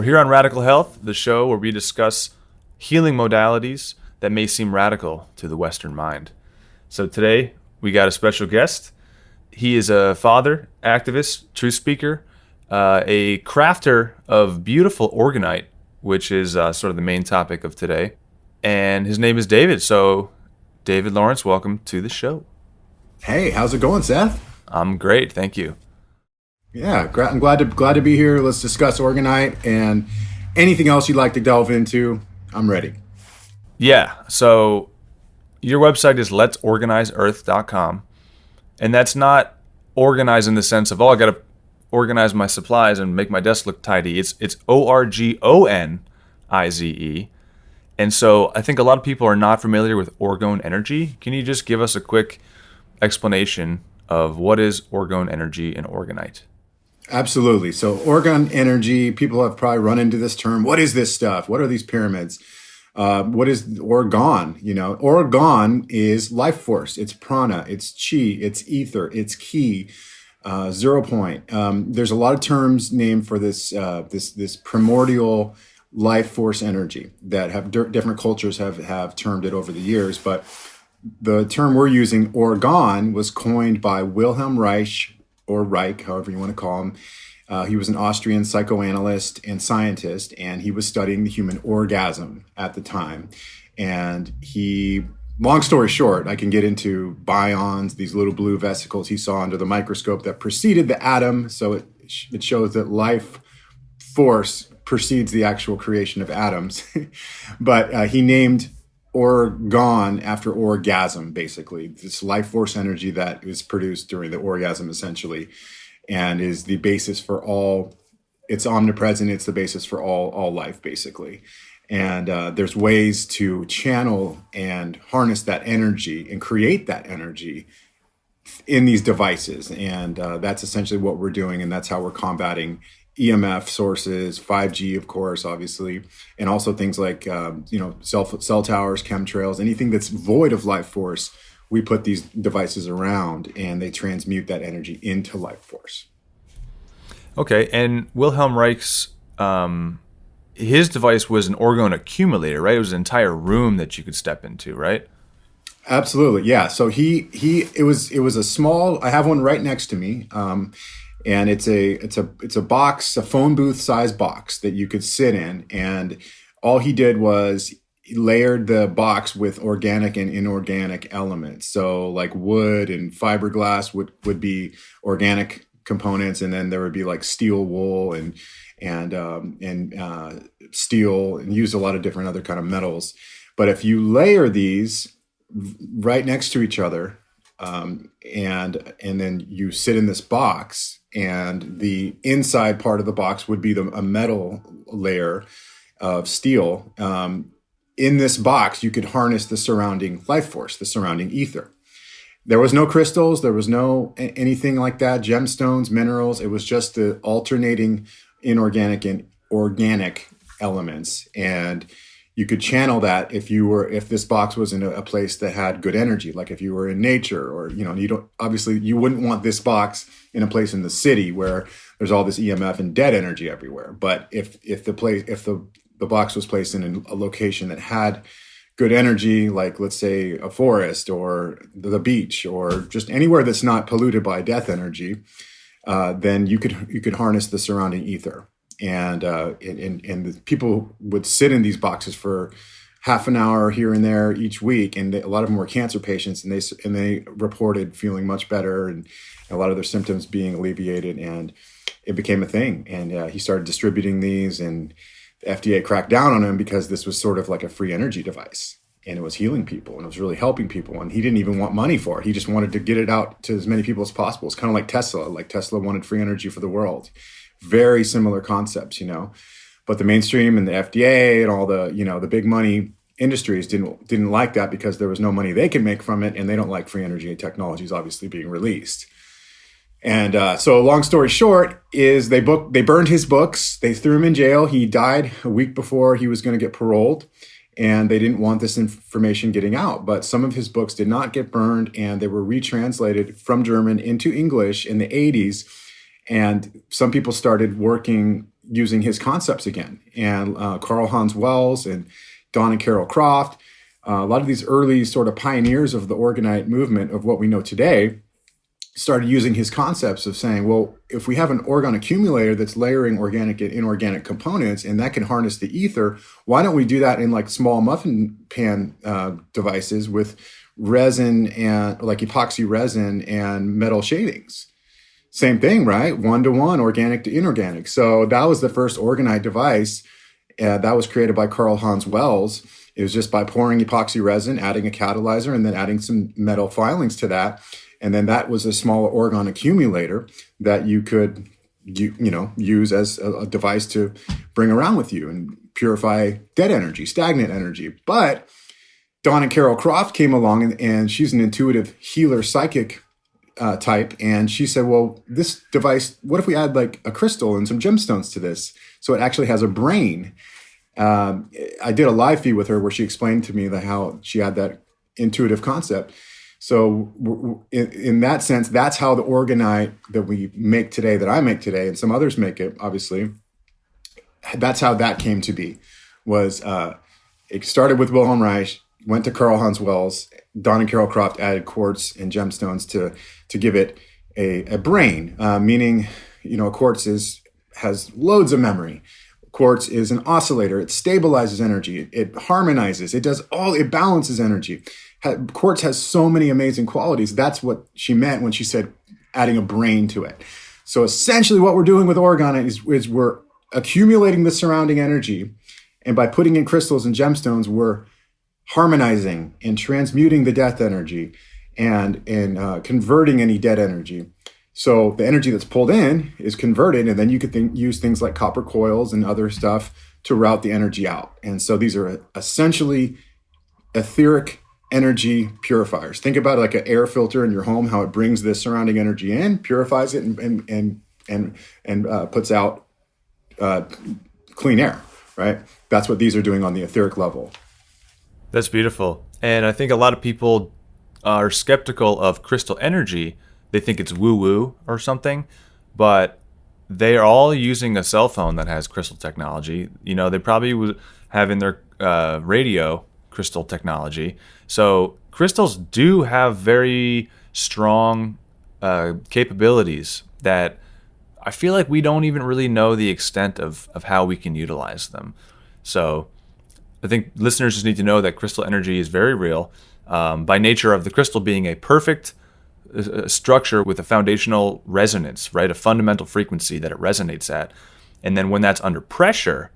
We're here on Radical Health, the show where we discuss healing modalities that may seem radical to the Western mind. So today, we got a special guest. He is a father, activist, truth speaker, a crafter of beautiful Orgonite, which is sort of the main topic of today. And his name is David. So, David Lawrence, welcome to the show. Hey, how's it going, Seth? I'm great, thank you. Yeah, I'm glad to be here. Let's discuss Orgonite and anything else you'd like to delve into. I'm ready. Yeah, so your website is letsorganizeearth.com. And that's not organize in the sense of, I got to organize my supplies and make my desk look tidy. It's Orgonize. And so I think a lot of people are not familiar with Orgone energy. Can you just give us a quick explanation of what is Orgone energy and Orgonite? Absolutely. So Orgone energy, people have probably run into this term. What is this stuff? What are these pyramids? What is Orgone? Orgone is life force. It's prana, it's chi, it's ether, it's ki, 0 point. There's a lot of terms named for this primordial life force energy that have different cultures have termed it over the years. But the term we're using, Orgone, was coined by Wilhelm Reich, or Reich, however you want to call him. He was an Austrian psychoanalyst and scientist, and he was studying the human orgasm at the time. And long story short, I can get into bions, these little blue vesicles he saw under the microscope that preceded the atom. So it shows that life force precedes the actual creation of atoms. But he named Orgone after orgasm, basically, this life force energy that is produced during the orgasm, essentially, and is the basis for all. It's omnipresent. It's the basis for all life, basically. And there's ways to channel and harness that energy and create that energy in these devices. And that's essentially what we're doing. And that's how we're combating EMF sources, 5G, of course, obviously, and also things like, cell towers, chemtrails, anything that's void of life force. We put these devices around and they transmute that energy into life force. Okay, and Wilhelm Reich's, his device was an Orgone accumulator, right? It was an entire room that you could step into, right? Absolutely, yeah. So it was a small. I have one right next to me. And it's a box, a phone booth size box that you could sit in. And all he did was he layered the box with organic and inorganic elements. So like wood and fiberglass would be organic components, and then there would be like steel wool and steel, and used a lot of different other kind of metals. But if you layer these right next to each other, and then you sit in this box, and the inside part of the box would be a metal layer of steel. In this box, you could harness the surrounding life force, the surrounding ether. There was no crystals. There was no anything like that, gemstones, minerals. It was just the alternating inorganic and organic elements. And you could channel that if this box was in a place that had good energy, like if you were in nature, or, you wouldn't want this box in a place in the city where there's all this EMF and dead energy everywhere. But if the box was placed in a location that had good energy, like let's say a forest or the beach or just anywhere that's not polluted by death energy, then you could harness the surrounding ether. And the people would sit in these boxes for half an hour here and there each week, and a lot of them were cancer patients, and they reported feeling much better, and a lot of their symptoms being alleviated, and it became a thing. And he started distributing these, and the FDA cracked down on him because this was sort of like a free energy device, and it was healing people, and it was really helping people, and he didn't even want money for it. He just wanted to get it out to as many people as possible. It's kind of like Tesla. Like Tesla wanted free energy for the world. Very similar concepts, but the mainstream and the FDA and all the, the big money industries didn't like that because there was no money they could make from it, and they don't like free energy and technologies obviously being released. And so long story short is they burned his books. They threw him in jail. He died a week before he was going to get paroled, and they didn't want this information getting out. But some of his books did not get burned, and they were retranslated from German into English in the 80s. And some people started working using his concepts again. And Carl Hans Wells and Don and Carol Croft, a lot of these early sort of pioneers of the Orgonite movement of what we know today, started using his concepts of saying, well, if we have an orgone accumulator that's layering organic and inorganic components, and that can harness the ether, why don't we do that in like small muffin pan devices with resin and like epoxy resin and metal shavings? Same thing, right? 1-to-1, organic to inorganic. So that was the first Orgonite device that was created by Carl Hans Wells. It was just by pouring epoxy resin, adding a catalyzer, and then adding some metal filings to that. And then that was a small orgone accumulator that you could use as a device to bring around with you and purify dead energy, stagnant energy. But Dawn and Carol Croft came along, and she's an intuitive healer psychic type. And she said, well, this device, what if we add like a crystal and some gemstones to this? So it actually has a brain. I did a live feed with her where she explained to me how she had that intuitive concept. So in that sense, that's how the Orgonite that we make today, that I make today, and some others make it, obviously, that's how that came to be. It started with Wilhelm Reich, went to Carl Hans Wells, Don and Carol Croft added quartz and gemstones to give it a brain, meaning, quartz has loads of memory. Quartz is an oscillator. It stabilizes energy. It harmonizes. It balances energy. Quartz has so many amazing qualities. That's what she meant when she said adding a brain to it. So essentially what we're doing with Orgonite is we're accumulating the surrounding energy. And by putting in crystals and gemstones, we're harmonizing and transmuting the death energy and converting any dead energy. So the energy that's pulled in is converted, and then you could use things like copper coils and other stuff to route the energy out. And so these are essentially etheric energy purifiers. Think about it like an air filter in your home, how it brings the surrounding energy in, purifies it, and puts out clean air, right? That's what these are doing on the etheric level. That's beautiful. And I think a lot of people are skeptical of crystal energy. They think it's woo-woo or something, but they are all using a cell phone that has crystal technology. They probably would have in their radio crystal technology. So crystals do have very strong capabilities that I feel like we don't even really know the extent of how we can utilize them. So I think listeners just need to know that crystal energy is very real. By nature of the crystal being a perfect structure with a foundational resonance, right? A fundamental frequency that it resonates at. And then when that's under pressure,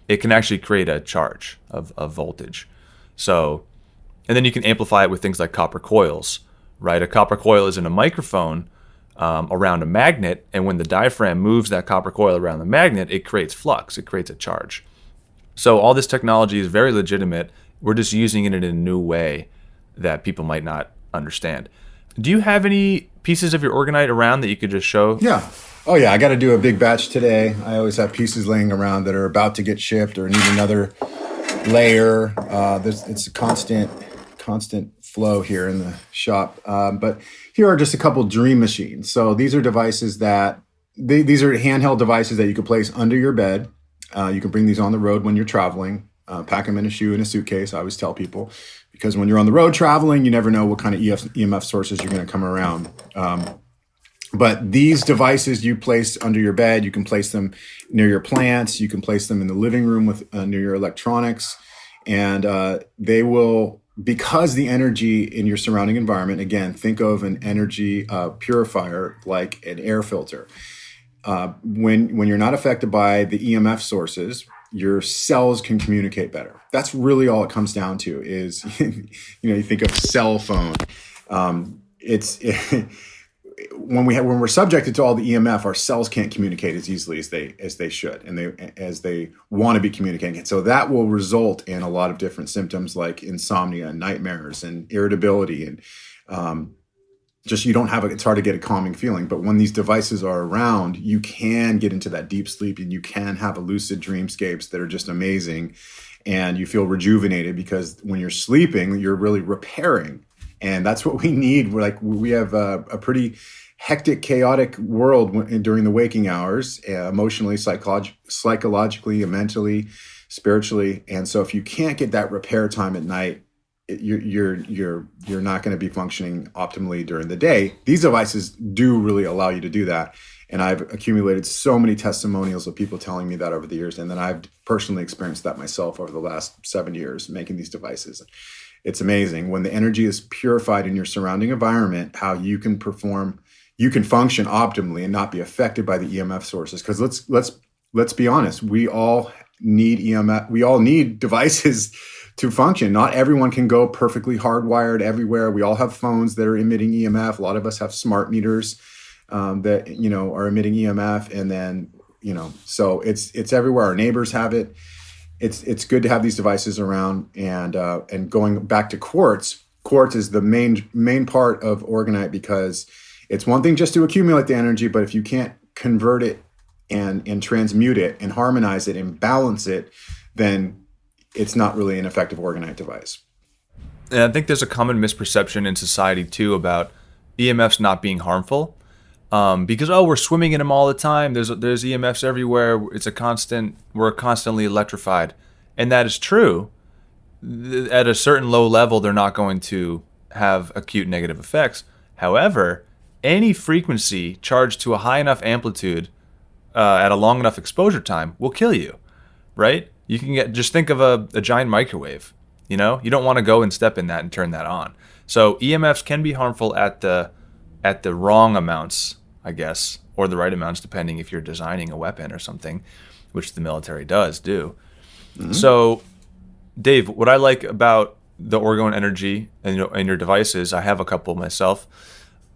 it can actually create a charge of voltage. So, and then you can amplify it with things like copper coils, right? A copper coil is in a microphone around a magnet, and when the diaphragm moves that copper coil around the magnet, it creates flux, it creates a charge. So all this technology is very legitimate. We're just using it in a new way that people might not understand. Do you have any pieces of your Orgonite around that you could just show? Yeah. Oh, yeah. I got to do a big batch today. I always have pieces laying around that are about to get shipped or need another layer. It's a constant flow here in the shop. But here are just a couple dream machines. So these are devices these are handheld devices that you can place under your bed. You can bring these on the road when you're traveling. Pack them in a shoe, in a suitcase. I always tell people, because when you're on the road traveling, you never know what kind of EMF sources you're going to come around. But these devices you place under your bed, you can place them near your plants. You can place them in the living room near your electronics. And they will, because the energy in your surrounding environment, again, think of an energy purifier like an air filter. When you're not affected by the EMF sources, your cells can communicate better. That's really all it comes down to is, you think of cell phone. When we're subjected to all the EMF, our cells can't communicate as easily as they should, and as they want to be communicating. So that will result in a lot of different symptoms like insomnia and nightmares and irritability, and it's hard to get a calming feeling. But when these devices are around, you can get into that deep sleep, and you can have lucid dreamscapes that are just amazing, and you feel rejuvenated, because when you're sleeping, you're really repairing. And that's what we need. We have a pretty hectic, chaotic world during the waking hours, emotionally, psychologically, and mentally, spiritually. And so if you can't get that repair time at night, you're not going to be functioning optimally during the day. These devices do really allow you to do that. And I've accumulated so many testimonials of people telling me that over the years. And then I've personally experienced that myself over the last 7 years making these devices. It's amazing when the energy is purified in your surrounding environment, how you can function optimally and not be affected by the EMF sources. Because let's be honest, we all need EMF. We all need devices to function. Not everyone can go perfectly hardwired everywhere. We all have phones that are emitting EMF. A lot of us have smart meters that are emitting EMF, and then so it's everywhere. Our neighbors have it. It's good to have these devices around. And going back to quartz is the main part of Orgonite, because it's one thing just to accumulate the energy, but if you can't convert it and transmute it and harmonize it and balance it, then it's not really an effective Orgonite device. And I think there's a common misperception in society too about EMFs not being harmful. Because we're swimming in them all the time. There's EMFs everywhere. We're constantly electrified, and that is true. At a certain low level, they're not going to have acute negative effects. However, any frequency charged to a high enough amplitude at a long enough exposure time will kill you, right? You can just think of a giant microwave. You don't want to go and step in that and turn that on. So EMFs can be harmful at the wrong amounts, I guess, or the right amounts, depending if you're designing a weapon or something, which the military does do. Mm-hmm. So, Dave, what I like about the Orgone energy and your devices, I have a couple myself,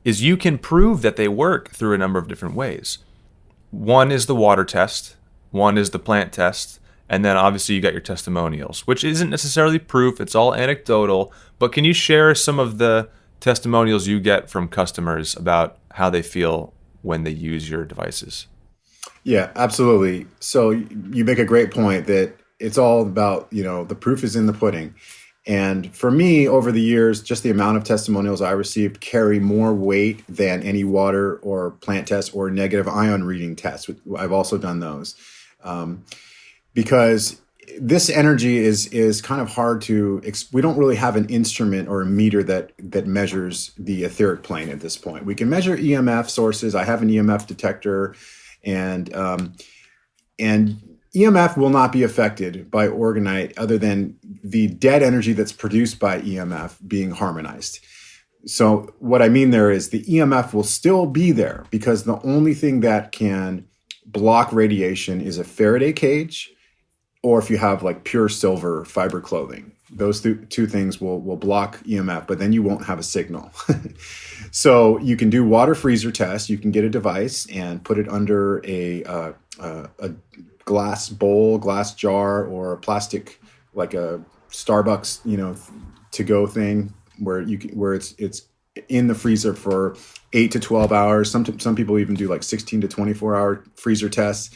is you can prove that they work through a number of different ways. One is the water test, one is the plant test, and then obviously you got your testimonials, which isn't necessarily proof, it's all anecdotal, but can you share some of the testimonials you get from customers about how they feel when they use your devices? Yeah, absolutely. So you make a great point that it's all about, the proof is in the pudding. And for me, over the years, just the amount of testimonials I received carry more weight than any water or plant test or negative ion reading test. I've also done those because this energy is kind of hard to. We don't really have an instrument or a meter that measures the etheric plane at this point. We can measure EMF sources. I have an EMF detector, and EMF will not be affected by Orgonite other than the dead energy that's produced by EMF being harmonized. So what I mean there is the EMF will still be there because the only thing that can block radiation is a Faraday cage, or if you have like pure silver fiber clothing. Those two things will block EMF, but then you won't have a signal. So you can do water freezer tests. You can get a device and put it under a glass bowl, glass jar, or a plastic, like a Starbucks, to go thing where it's in the freezer for 8 to 12 hours. Some people even do like 16 to 24 hour freezer tests,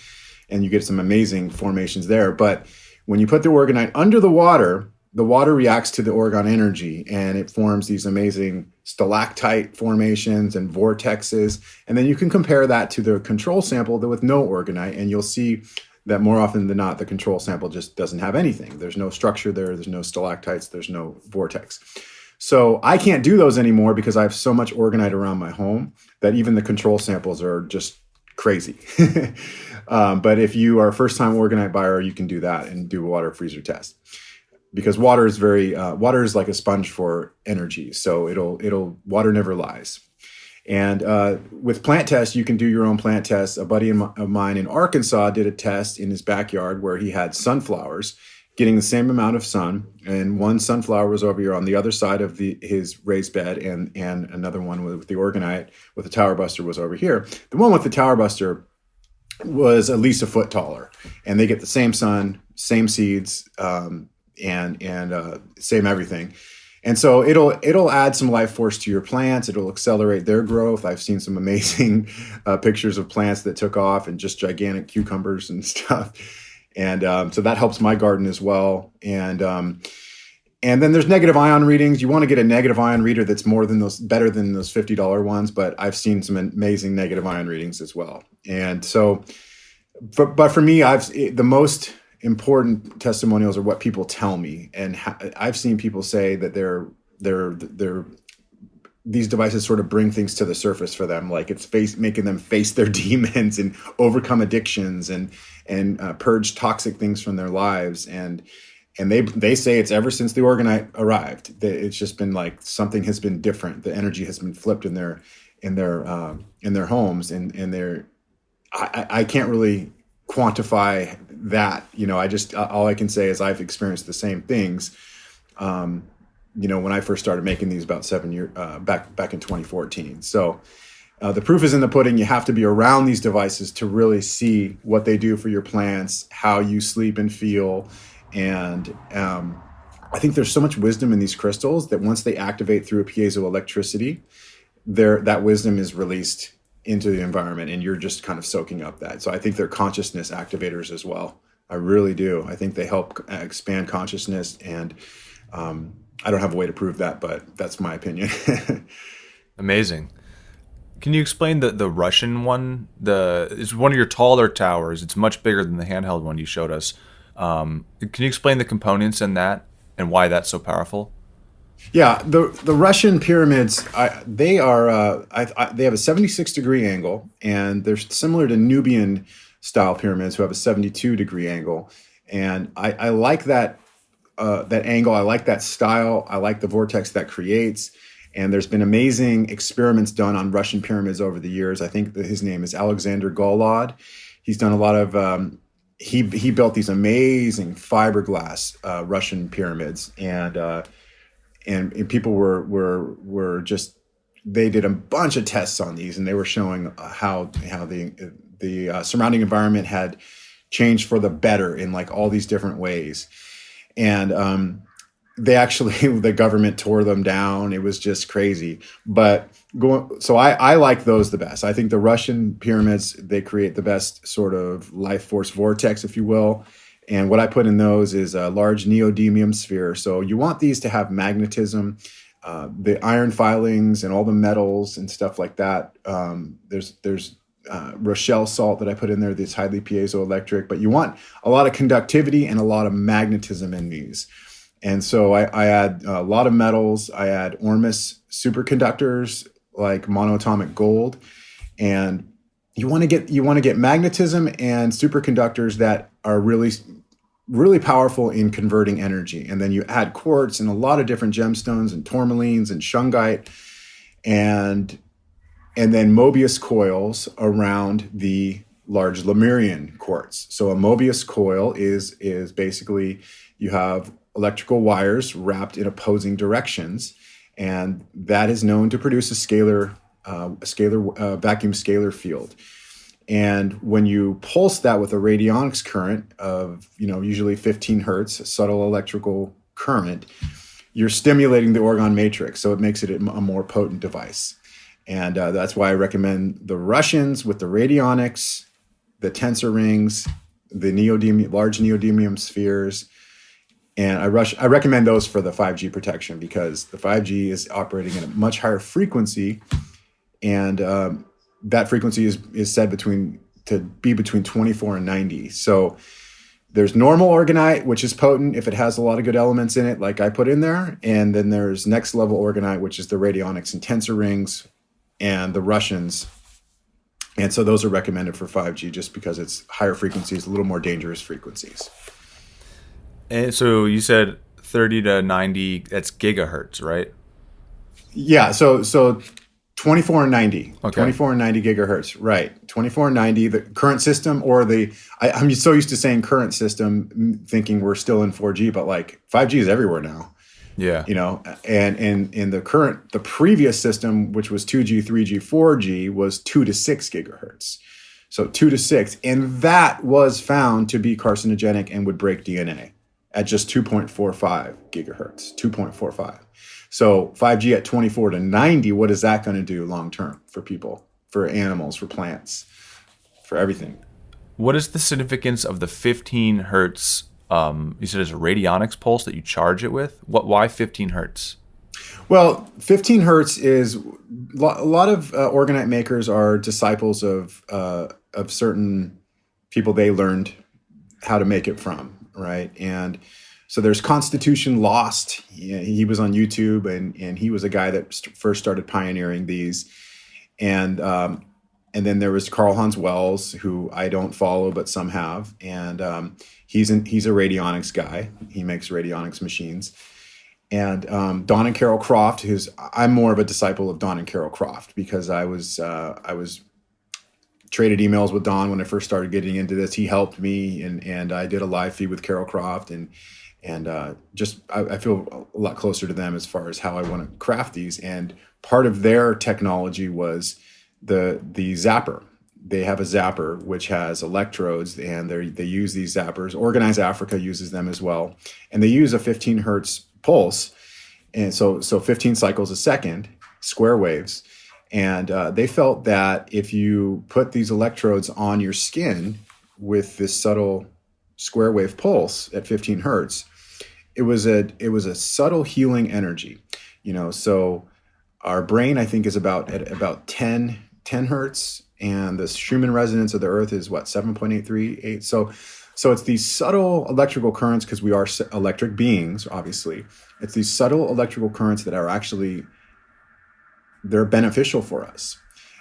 and you get some amazing formations there. But when you put the Orgonite under the water reacts to the Orgone energy, and it forms these amazing stalactite formations and vortexes. And then you can compare that to the control sample with no Orgonite, and you'll see that more often than not, the control sample just doesn't have anything. There's no structure there. There's no stalactites. There's no vortex. So I can't do those anymore because I have so much Orgonite around my home that even the control samples are just crazy. But if you are a first-time Orgonite buyer, you can do that and do a water freezer test, because water is water is like a sponge for energy. So water never lies. And with plant tests, you can do your own plant tests. A buddy of mine in Arkansas did a test in his backyard where he had sunflowers getting the same amount of sun, and one sunflower was over here on the other side of his raised bed, and another one with the Orgonite with the Tower Buster was over here. The one with the Tower Buster was at least a foot taller, and they get the same sun, same seeds, and same everything. And so it'll add some life force to your plants. It'll accelerate their growth. I've seen some amazing pictures of plants that took off, and just gigantic cucumbers and stuff. And so that helps my garden as well. And And then there's negative ion readings. You want to get a negative ion reader that's better than those $50 ones, but I've seen some amazing negative ion readings as well. And so, but for me, the most important testimonials are what people tell me, and I've seen people say that these devices sort of bring things to the surface for them, like it's making them face their demons and overcome addictions and purge toxic things from their lives. And they say it's ever since the Orgonite arrived, that it's just been like something has been different. The energy has been flipped in their homes, and I can't really quantify that. All I can say is I've experienced the same things. When I first started making these about 7 years back in 2014. So the proof is in the pudding. You have to be around these devices to really see what they do for your plants, how you sleep and feel. And I think there's so much wisdom in these crystals that once they activate through a piezoelectricity, that wisdom is released into the environment, and you're just kind of soaking up that. So I think they're consciousness activators as well. I really do. I think they help expand consciousness, and I don't have a way to prove that, but that's my opinion. Amazing. Can you explain the Russian one? It's one of your taller towers. It's much bigger than the handheld one you showed us. Can you explain the components in that and why that's so powerful? Yeah, the Russian pyramids, they have a 76-degree angle, and they're similar to Nubian style pyramids who have a 72-degree angle. And I like that angle. I like that style. I like the vortex that creates. And there's been amazing experiments done on Russian pyramids over the years. I think that his name is Alexander Golod. He's done a lot of he built these amazing fiberglass Russian pyramids, and people were just, they did a bunch of tests on these, and they were showing how the surrounding environment had changed for the better in like all these different ways. And the government tore them down. It was just crazy. So I like those the best. I think the Russian pyramids, they create the best sort of life force vortex, if you will. And what I put in those is a large neodymium sphere. So you want these to have magnetism, the iron filings and all the metals and stuff like that. There's Rochelle salt that I put in there that's highly piezoelectric, but you want a lot of conductivity and a lot of magnetism in these. And so I add a lot of metals. I add Ormus superconductors like monoatomic gold, and you want to get magnetism and superconductors that are really, really powerful in converting energy. And then you add quartz and a lot of different gemstones and tourmalines and shungite, and then Mobius coils around the large Lemurian quartz. So a Mobius coil is basically, you have electrical wires wrapped in opposing directions, and that is known to produce a scalar vacuum scalar field. And when you pulse that with a radionics current of usually 15 hertz, a subtle electrical current, you're stimulating the Orgone matrix, so it makes it a more potent device. And that's why I recommend the Russians with the radionics, the tensor rings, the large neodymium spheres. And I recommend those for the 5G protection, because the 5G is operating at a much higher frequency, and that frequency is said to be between 24 and 90. So there's normal Orgonite, which is potent if it has a lot of good elements in it, like I put in there. And then there's next level Orgonite, which is the radionics and tensor rings and the Russians. And so those are recommended for 5G just because it's higher frequencies, a little more dangerous frequencies. And so you said 30 to 90, that's gigahertz, right? Yeah, so 24 and 90. Okay. 24 and 90 gigahertz, right. 24 and 90, the current system, or I'm so used to saying current system, thinking we're still in 4G, but like 5G is everywhere now. Yeah. And in the previous system, which was 2G, 3G, 4G, was 2 to 6 gigahertz. So 2 to 6. And that was found to be carcinogenic and would break DNA at just 2.45 gigahertz, 2.45. So 5G at 24 to 90, what is that going to do long term for people, for animals, for plants, for everything? What is the significance of the 15 hertz You said it's a radionics pulse that you charge it with. Why 15 hertz? Well, 15 hertz is a lot of orgonite makers are disciples of certain people they learned how to make it from, right? And so there's Constitution Lost. He was on YouTube, and he was a guy that first started pioneering these. And then there was Carl Hans Wells, who I don't follow, but some have. And he's a radionics guy. He makes radionics machines. And Don and Carol Croft, I'm more of a disciple of Don and Carol Croft, because I was traded emails with Don when I first started getting into this. He helped me, and I did a live feed with Carol Croft, and I feel a lot closer to them as far as how I want to craft these. And part of their technology was the zapper. They have a zapper which has electrodes, and they use these zappers. Organized Africa uses them as well, and they use a 15 hertz pulse, and so 15 cycles a second, square waves. And they felt that if you put these electrodes on your skin with this subtle square wave pulse at 15 hertz, it was a subtle healing energy. So our brain, I think, is at about 10 hertz, and the Schumann resonance of the Earth is 7.838. So it's these subtle electrical currents, because we are electric beings, obviously. It's these subtle electrical currents that are they're beneficial for us.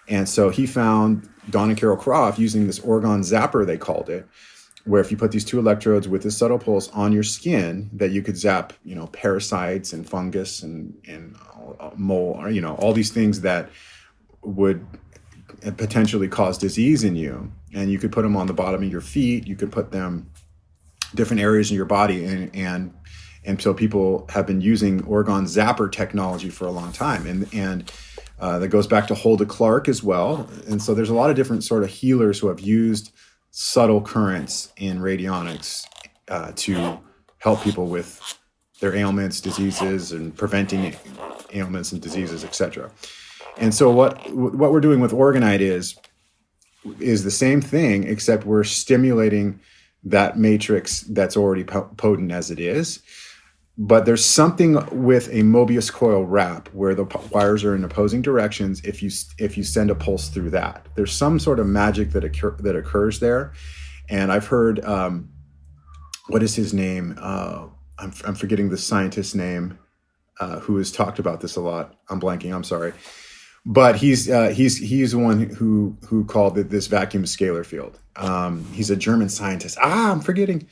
And so he found, Don and Carol Croft, using this Orgone zapper, they called it, where if you put these two electrodes with this subtle pulse on your skin, that you could zap, parasites and fungus and mold, or, all these things that would potentially cause disease in you. And you could put them on the bottom of your feet. You could put them different areas in your body. And so people have been using Orgone zapper technology for a long time. And that goes back to Hulda Clark as well. And so there's a lot of different sort of healers who have used subtle currents in radionics to help people with their ailments, diseases, and preventing ailments and diseases, etc. And so what we're doing with Orgonite is the same thing, except we're stimulating that matrix that's already potent as it is. But there's something with a Mobius coil wrap where the wires are in opposing directions. If you send a pulse through that, there's some sort of magic that occurs there. And I've heard, what is his name? I'm forgetting the scientist's name, who has talked about this a lot. I'm blanking. I'm sorry. But he's the one who called it this vacuum scalar field. He's a German scientist. I'm forgetting.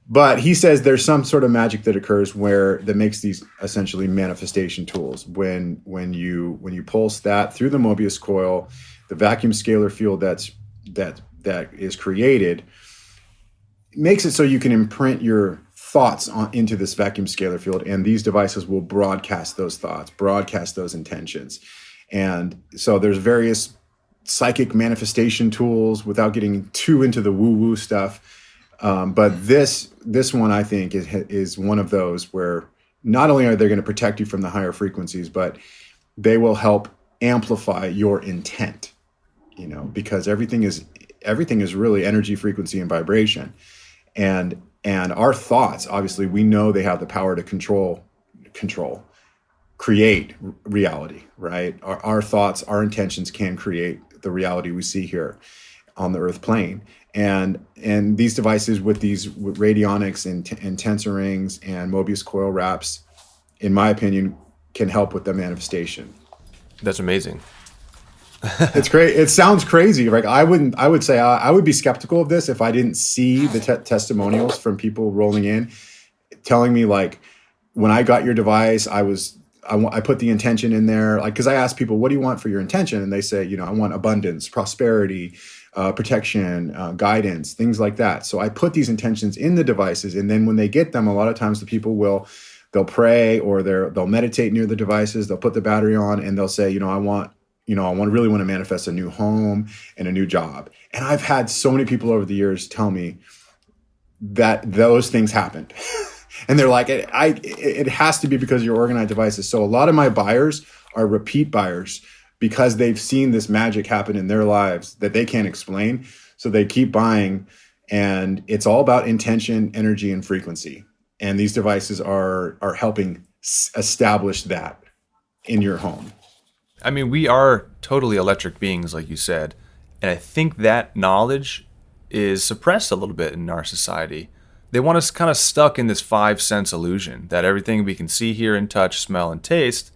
But he says there's some sort of magic that occurs that makes these essentially manifestation tools. When you pulse that through the Mobius coil, the vacuum scalar field that is created makes it so you can imprint your thoughts into this vacuum scalar field, and these devices will broadcast those thoughts, broadcast those intentions. And so there's various psychic manifestation tools without getting too into the woo-woo stuff. But this one, I think, is one of those where not only are they going to protect you from the higher frequencies, but they will help amplify your intent, because everything is really energy, frequency, and vibration. And our thoughts, obviously, we know they have the power to create reality, right? Our thoughts, our intentions can create the reality we see here on the earth plane. And these devices with radionics and tensor rings and Mobius coil wraps, in my opinion, can help with the manifestation. That's amazing. It's great. It sounds crazy. Like I would say I would be skeptical of this if I didn't see the testimonials from people rolling in, telling me, like, when I got your device, I put the intention in there, like, because I ask people, what do you want for your intention? And they say, I want abundance, prosperity, protection, guidance, things like that. So I put these intentions in the devices, and then when they get them, a lot of times the people they'll pray, or they'll meditate near the devices. They'll put the battery on, and they'll say, I really want to manifest a new home and a new job. And I've had so many people over the years tell me that those things happened. And they're like, it has to be because of your Orgonite devices. So a lot of my buyers are repeat buyers because they've seen this magic happen in their lives that they can't explain. So they keep buying, And it's all about intention, energy, and frequency. And these devices are helping establish that in your home. I mean, we are totally electric beings, like you said. And I think that knowledge is suppressed a little bit in our society. They want us kind of stuck in this five sense illusion that everything we can see, hear, and touch, smell, and taste,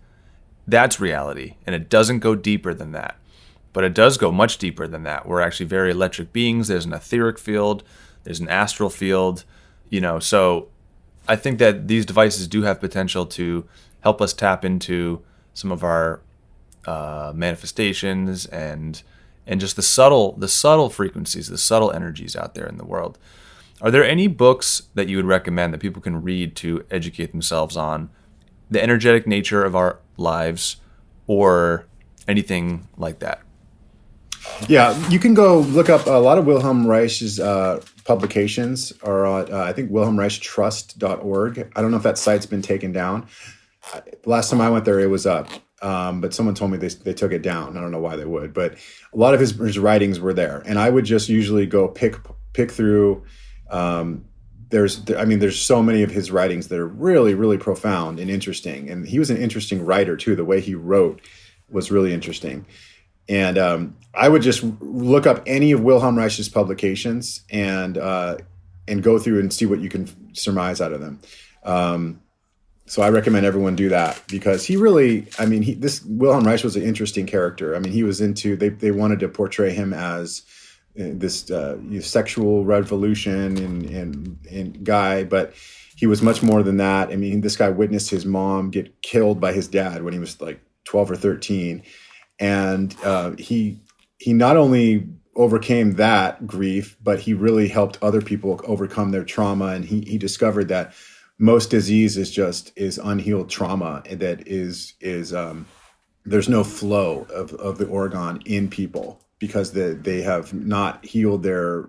that's reality. And it doesn't go deeper than that. But it does go much deeper than that. We're actually very electric beings. There's an etheric field, there's an astral field, so I think that these devices do have potential to help us tap into some of our manifestations and just the subtle frequencies, the subtle energies out there in the world. Are there any books that you would recommend that people can read to educate themselves on the energetic nature of our lives or anything like that? Yeah, you can go look up a lot of Wilhelm Reich's publications are on, I think, wilhelmreichtrust.org. I don't know if that site's been taken down. Last time I went there, it was up. But someone told me they took it down. I don't know why they would, but a lot of his writings were there. And I would just usually go pick through. There's so many of his writings that are really, really profound and interesting. And he was an interesting writer too. The way he wrote was really interesting. And I would just look up any of Wilhelm Reich's publications and go through and see what you can surmise out of them. So I recommend everyone do that because he really, this Wilhelm Reich was an interesting character. I mean, he was they wanted to portray him as this sexual revolution and guy, but he was much more than that. I mean, this guy witnessed his mom get killed by his dad when he was like 12 or 13. And he not only overcame that grief, but he really helped other people overcome their trauma. And he discovered that most disease is unhealed trauma, and that is there's no flow of the orgone in people because they have not healed their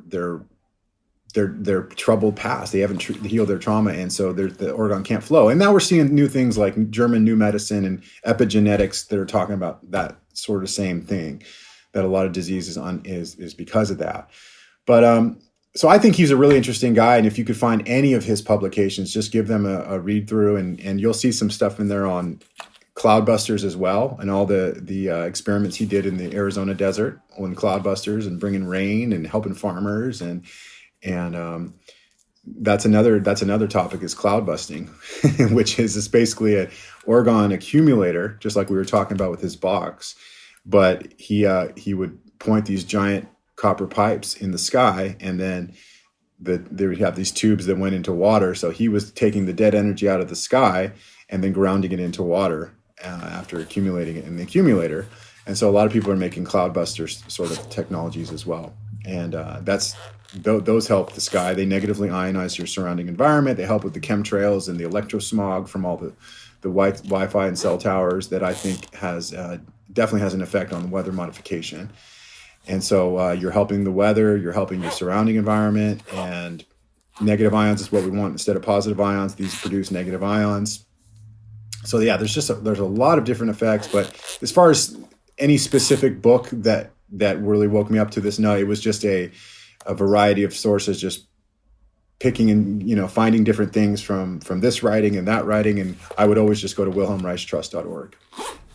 troubled past. They haven't healed their trauma, and so the orgone can't flow. And now we're seeing new things like German new medicine and epigenetics that are talking about that sort of same thing, that a lot of diseases is because of that. But so I think he's a really interesting guy, and if you could find any of his publications, just give them a read through, and you'll see some stuff in there on cloudbusters as well, and all the experiments he did in the Arizona desert on cloudbusters and bringing rain and helping farmers and that's another topic is cloud busting, which is basically an orgone accumulator, just like we were talking about with his box. But he would point these giant copper pipes in the sky, and then there would have these tubes that went into water. So he was taking the dead energy out of the sky and then grounding it into water after accumulating it in the accumulator. And so a lot of people are making cloudbuster sort of technologies as well. And those help the sky. They negatively ionize your surrounding environment. They help with the chemtrails and the electrosmog from all the Wi-Fi and cell towers that I think definitely has an effect on weather modification. And so you're helping the weather, you're helping your surrounding environment, and negative ions is what we want instead of positive ions. These produce negative ions. So yeah, there's a lot of different effects. But as far as any specific book that really woke me up to this, no, it was just a variety of sources, just picking and finding different things from this writing and that writing. And I would always just go to wilhelmreichtrust.org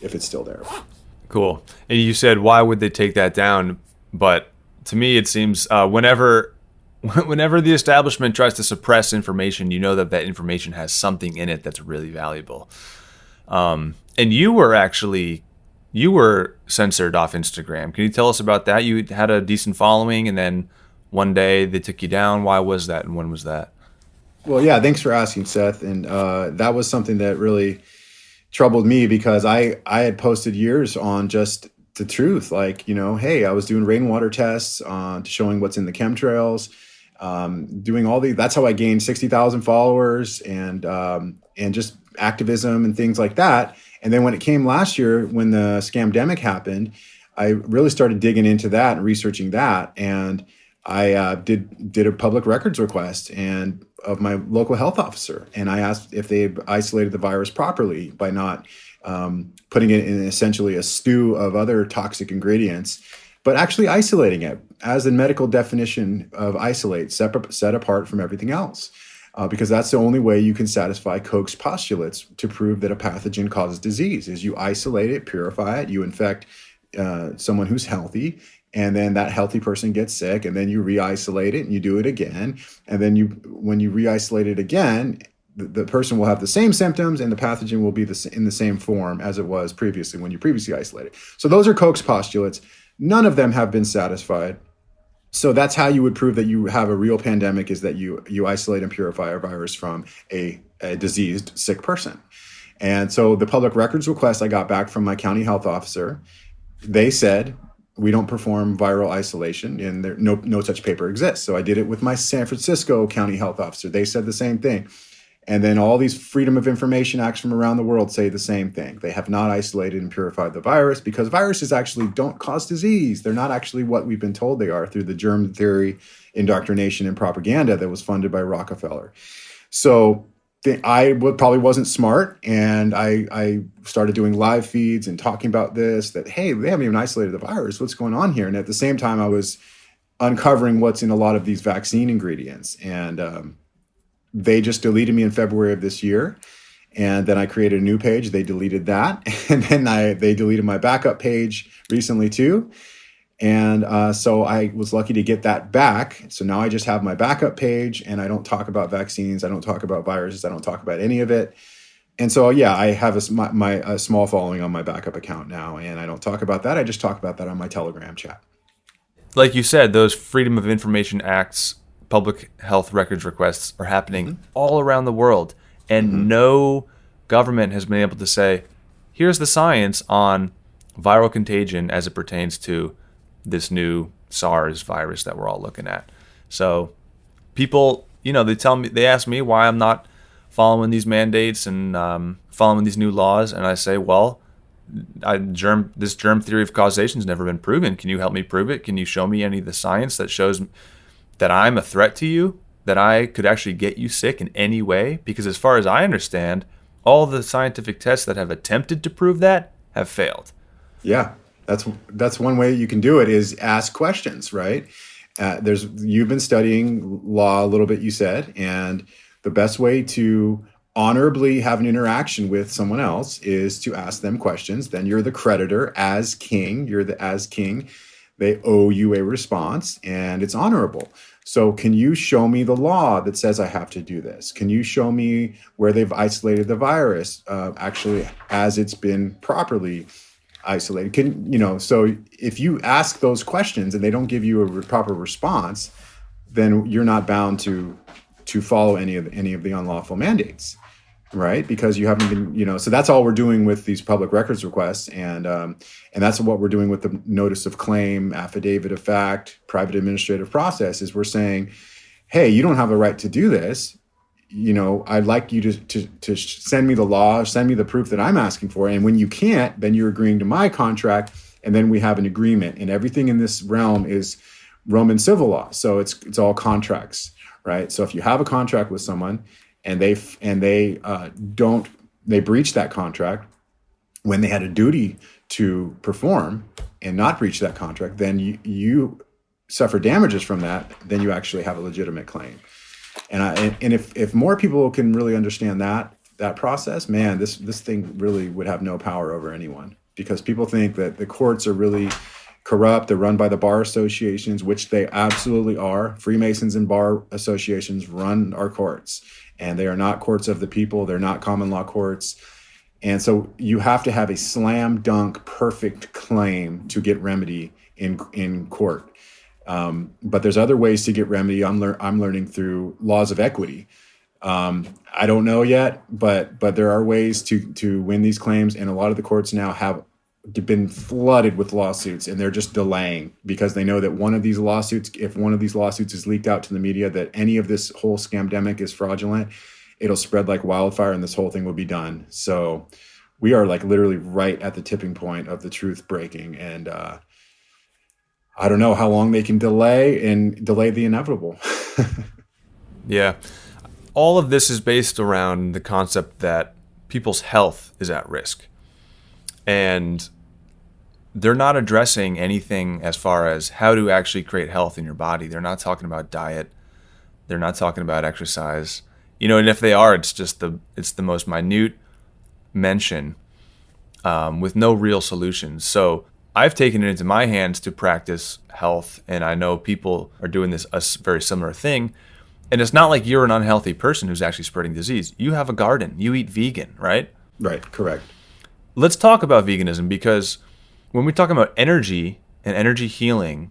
if it's still there. Cool. And you said, why would they take that down? But to me, it seems whenever the establishment tries to suppress information, you know that information has something in it that's really valuable. And you were censored off Instagram. Can you tell us about that? You had a decent following, and then one day they took you down. Why was that, and when was that? Well, yeah, thanks for asking, Seth. And that was something that really troubled me because I had posted years on just the truth. Like, hey, I was doing rainwater tests showing what's in the chemtrails, doing all that's how I gained 60,000 followers and just activism and things like that. And then when it came last year, when the scamdemic happened, I really started digging into that and researching that. And I did a public records request and of my local health officer. And I asked if they isolated the virus properly by not putting it in essentially a stew of other toxic ingredients, but actually isolating it as the medical definition of isolate, set apart from everything else. Because that's the only way you can satisfy Koch's postulates to prove that a pathogen causes disease, is you isolate it, purify it, you infect someone who's healthy, and then that healthy person gets sick, and then you re-isolate it and you do it again. And then when you re-isolate it again, the person will have the same symptoms and the pathogen will be in the same form as it was previously when you previously isolated. So those are Koch's postulates. None of them have been satisfied. So that's how you would prove that you have a real pandemic, is that you isolate and purify a virus from a diseased, sick person. And so the public records request I got back from my county health officer, they said, we don't perform viral isolation, and no such paper exists. So I did it with my San Francisco county health officer. They said the same thing. And then all these Freedom of Information Acts from around the world say the same thing. They have not isolated and purified the virus, because viruses actually don't cause disease. They're not actually what we've been told they are through the germ theory indoctrination and propaganda that was funded by Rockefeller. So I probably wasn't smart, and I started doing live feeds and talking about this, that, hey, they haven't even isolated the virus. What's going on here? And at the same time, I was uncovering what's in a lot of these vaccine ingredients. And they just deleted me in February of this year. And then I created a new page. They deleted that. And then they deleted my backup page recently too. And so I was lucky to get that back. So now I just have my backup page, and I don't talk about vaccines. I don't talk about viruses. I don't talk about any of it. And so, yeah, I have a small following on my backup account now, and I don't talk about that. I just talk about that on my Telegram chat. Like you said, those Freedom of Information Acts, public health records requests are happening all around the world, and no government has been able to say, here's the science on viral contagion as it pertains to this new SARS virus that we're all looking at. So people, they ask me why I'm not following these mandates and following these new laws, and I say, well, this germ theory of causation has never been proven. Can you help me prove it? Can you show me any of the science that shows that I'm a threat to you, that I could actually get you sick in any way? Because as far as I understand, all the scientific tests that have attempted to prove that have failed. Yeah, that's one way you can do it, is ask questions, right? You've been studying law a little bit, you said, and the best way to honorably have an interaction with someone else is to ask them questions. Then you're the creditor as king. As king. They owe you a response, and it's honorable. So can you show me the law that says I have to do this? Can you show me where they've isolated the virus actually as it's been properly isolated? So if you ask those questions and they don't give you a proper response, then you're not bound to follow any of the unlawful mandates. Right, because you haven't been, so that's all we're doing with these public records requests, and that's what we're doing with the notice of claim, affidavit of fact, private administrative process. Is we're saying, hey, you don't have a right to do this. I'd like you to send me the law, send me the proof that I'm asking for, and when you can't, then you're agreeing to my contract, and then we have an agreement. And everything in this realm is Roman civil law, so it's all contracts, right? So if you have a contract with someone, and they breach that contract when they had a duty to perform and not breach that contract, then you suffer damages from that. Then you actually have a legitimate claim. And if more people can really understand that process, man, this thing really would have no power over anyone, because people think that the courts are really corrupt. They're run by the bar associations, which they absolutely are. Freemasons and bar associations run our courts. And they are not courts of the people. They're not common law courts. And so you have to have a slam dunk perfect claim to get remedy in court. But there's other ways to get remedy. I'm learning through laws of equity. I don't know yet, but there are ways to win these claims. And a lot of the courts now have been flooded with lawsuits, and they're just delaying because they know that if one of these lawsuits is leaked out to the media, that any of this whole scamdemic is fraudulent, it'll spread like wildfire and this whole thing will be done. So we are like literally right at the tipping point of the truth breaking. And I don't know how long they can delay the inevitable. Yeah. All of this is based around the concept that people's health is at risk. And they're not addressing anything as far as how to actually create health in your body. They're not talking about diet. They're not talking about exercise. And if they are, it's the most minute mention with no real solutions. So I've taken it into my hands to practice health, and I know people are doing a very similar thing. And it's not like you're an unhealthy person who's actually spreading disease. You have a garden. You eat vegan, right? Right, correct. Let's talk about veganism, because when we talk about energy and energy healing,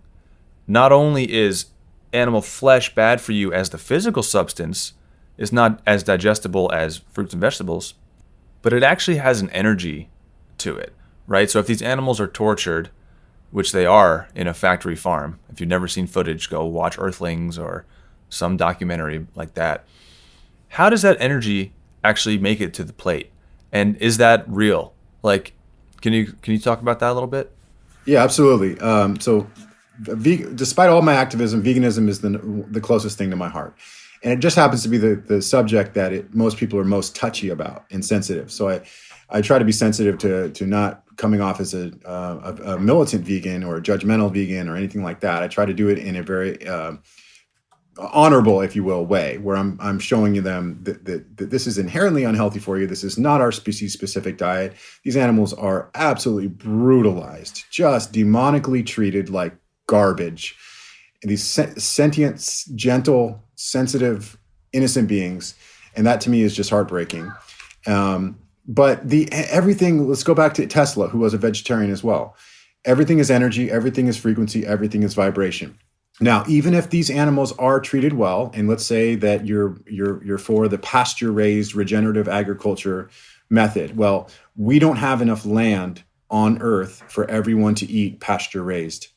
not only is animal flesh bad for you as the physical substance, is not as digestible as fruits and vegetables, but it actually has an energy to it, right? So if these animals are tortured, which they are in a factory farm, if you've never seen footage, go watch Earthlings or some documentary like that. How does that energy actually make it to the plate? And is that real? Like, can you talk about that a little bit? Yeah, absolutely. Despite all my activism, veganism is the closest thing to my heart. And it just happens to be the subject that most people are most touchy about and sensitive. So I try to be sensitive to not coming off as a militant vegan or a judgmental vegan or anything like that. I try to do it in a very honorable, if you will, way, where I'm showing you them that this is inherently unhealthy for you. This is not our species-specific diet. These animals are absolutely brutalized, just demonically treated like garbage. These sentient, gentle, sensitive, innocent beings, and that to me is just heartbreaking. But everything. Let's go back to Tesla, who was a vegetarian as well. Everything is energy. Everything is frequency. Everything is vibration. Now, even if these animals are treated well, and let's say that you're for the pasture-raised regenerative agriculture method, well, we don't have enough land on Earth for everyone to eat pasture-raised.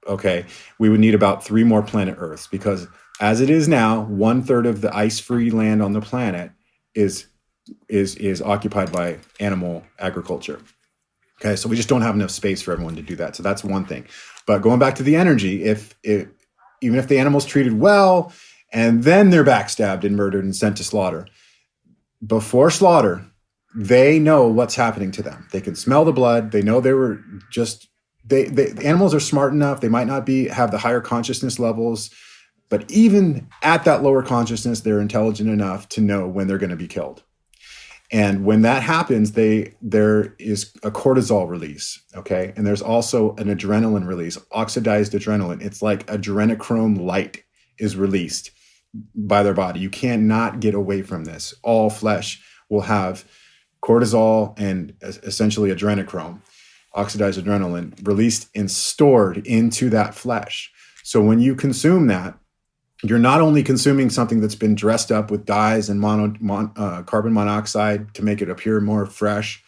Okay, we would need about 3 more planet Earths, because as it is now, 1/3 of the ice-free land on the planet is occupied by animal agriculture. Okay, so we just don't have enough space for everyone to do that. So that's one thing. But going back to the energy, even if the animal's treated well and then they're backstabbed and murdered and sent to slaughter, before slaughter, they know what's happening to them. They can smell the blood. They know they were just, the animals are smart enough. They might not have the higher consciousness levels, but even at that lower consciousness, they're intelligent enough to know when they're going to be killed. And when that happens, there is a cortisol release, okay? And there's also an adrenaline release, oxidized adrenaline. It's like adrenochrome light is released by their body. You cannot get away from this. All flesh will have cortisol and essentially adrenochrome, oxidized adrenaline, released and stored into that flesh. So when you consume that, you're not only consuming something that's been dressed up with dyes and carbon monoxide to make it appear more fresh,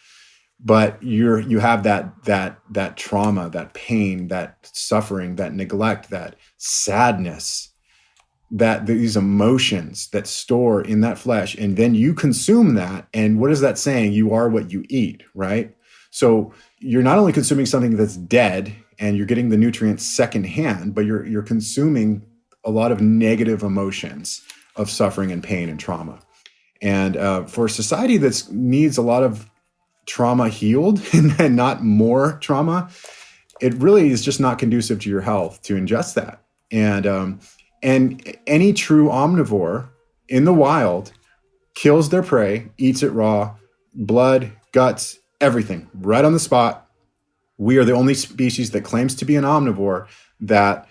but you have that trauma, that pain, that suffering, that neglect, that sadness, that these emotions that store in that flesh, and then you consume that. And what is that saying? You are what you eat, right? So you're not only consuming something that's dead and you're getting the nutrients secondhand, but you're consuming a lot of negative emotions of suffering and pain and trauma. And for a society that needs a lot of trauma healed and not more trauma, it really is just not conducive to your health to ingest that. And any true omnivore in the wild kills their prey, eats it raw, blood, guts, everything, right on the spot. We are the only species that claims to be an omnivore that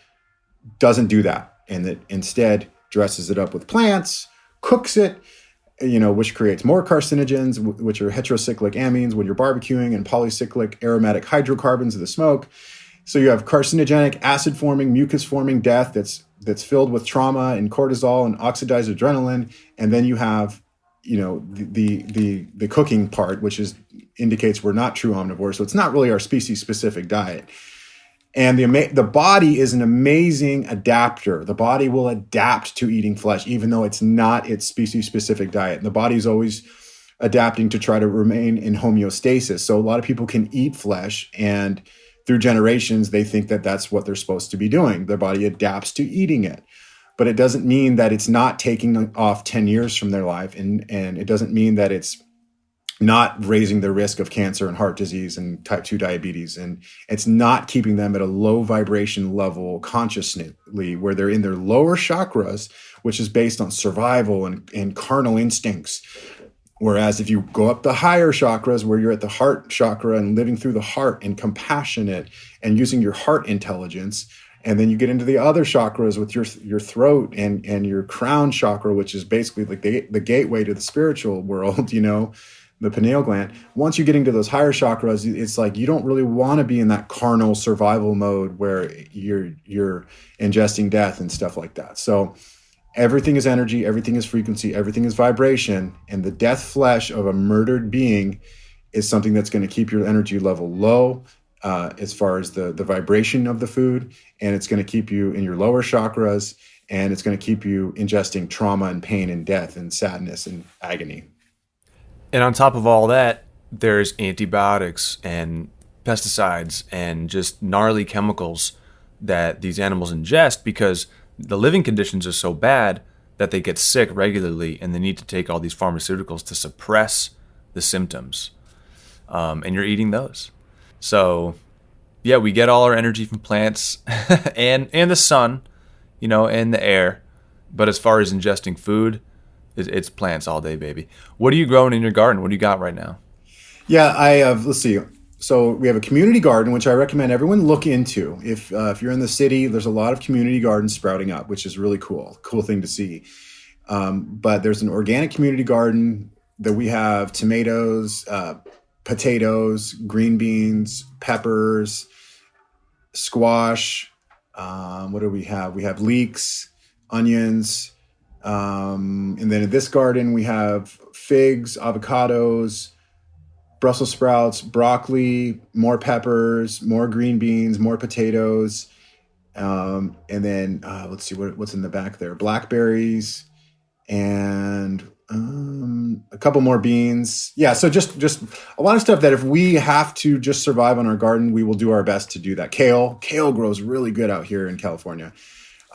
doesn't do that, and that instead dresses it up with plants, cooks it, which creates more carcinogens, which are heterocyclic amines when you're barbecuing, and polycyclic aromatic hydrocarbons of the smoke. So you have carcinogenic, acid-forming, mucus-forming death that's filled with trauma and cortisol and oxidized adrenaline, and then you have, the cooking part, which indicates we're not true omnivores. So it's not really our species-specific diet. And the body is an amazing adapter. The body will adapt to eating flesh, even though it's not its species-specific diet. And the body is always adapting to try to remain in homeostasis. So a lot of people can eat flesh, and through generations, they think that that's what they're supposed to be doing. Their body adapts to eating it. But it doesn't mean that it's not taking off 10 years from their life. And it doesn't mean that it's not raising the risk of cancer and heart disease and type 2 diabetes. And it's not keeping them at a low vibration level consciously, where they're in their lower chakras, which is based on survival and carnal instincts. Whereas if you go up the higher chakras, where you're at the heart chakra and living through the heart and compassionate and using your heart intelligence, and then you get into the other chakras with your throat and your crown chakra, which is basically like the gateway to the spiritual world, the pineal gland. Once you get into those higher chakras, it's like you don't really want to be in that carnal survival mode where you're ingesting death and stuff like that. So everything is energy, everything is frequency, everything is vibration, and the death flesh of a murdered being is something that's going to keep your energy level low as far as the vibration of the food, and it's going to keep you in your lower chakras, and it's going to keep you ingesting trauma and pain and death and sadness and agony. And on top of all that, there's antibiotics and pesticides and just gnarly chemicals that these animals ingest because the living conditions are so bad that they get sick regularly and they need to take all these pharmaceuticals to suppress the symptoms. And you're eating those. So, yeah, we get all our energy from plants and the sun, and the air. But as far as ingesting food, it's plants all day, baby. What are you growing in your garden? What do you got right now? Yeah, I have, let's see. So we have a community garden, which I recommend everyone look into. If you're in the city, there's a lot of community gardens sprouting up, which is really cool thing to see. But there's an organic community garden that we have tomatoes, potatoes, green beans, peppers, squash. What do we have? We have leeks, onions. And then in this garden, we have figs, avocados, Brussels sprouts, broccoli, more peppers, more green beans, more potatoes. And then let's see what's in the back there. Blackberries and a couple more beans. Yeah, so just a lot of stuff that if we have to just survive on our garden, we will do our best to do that. Kale grows really good out here in California.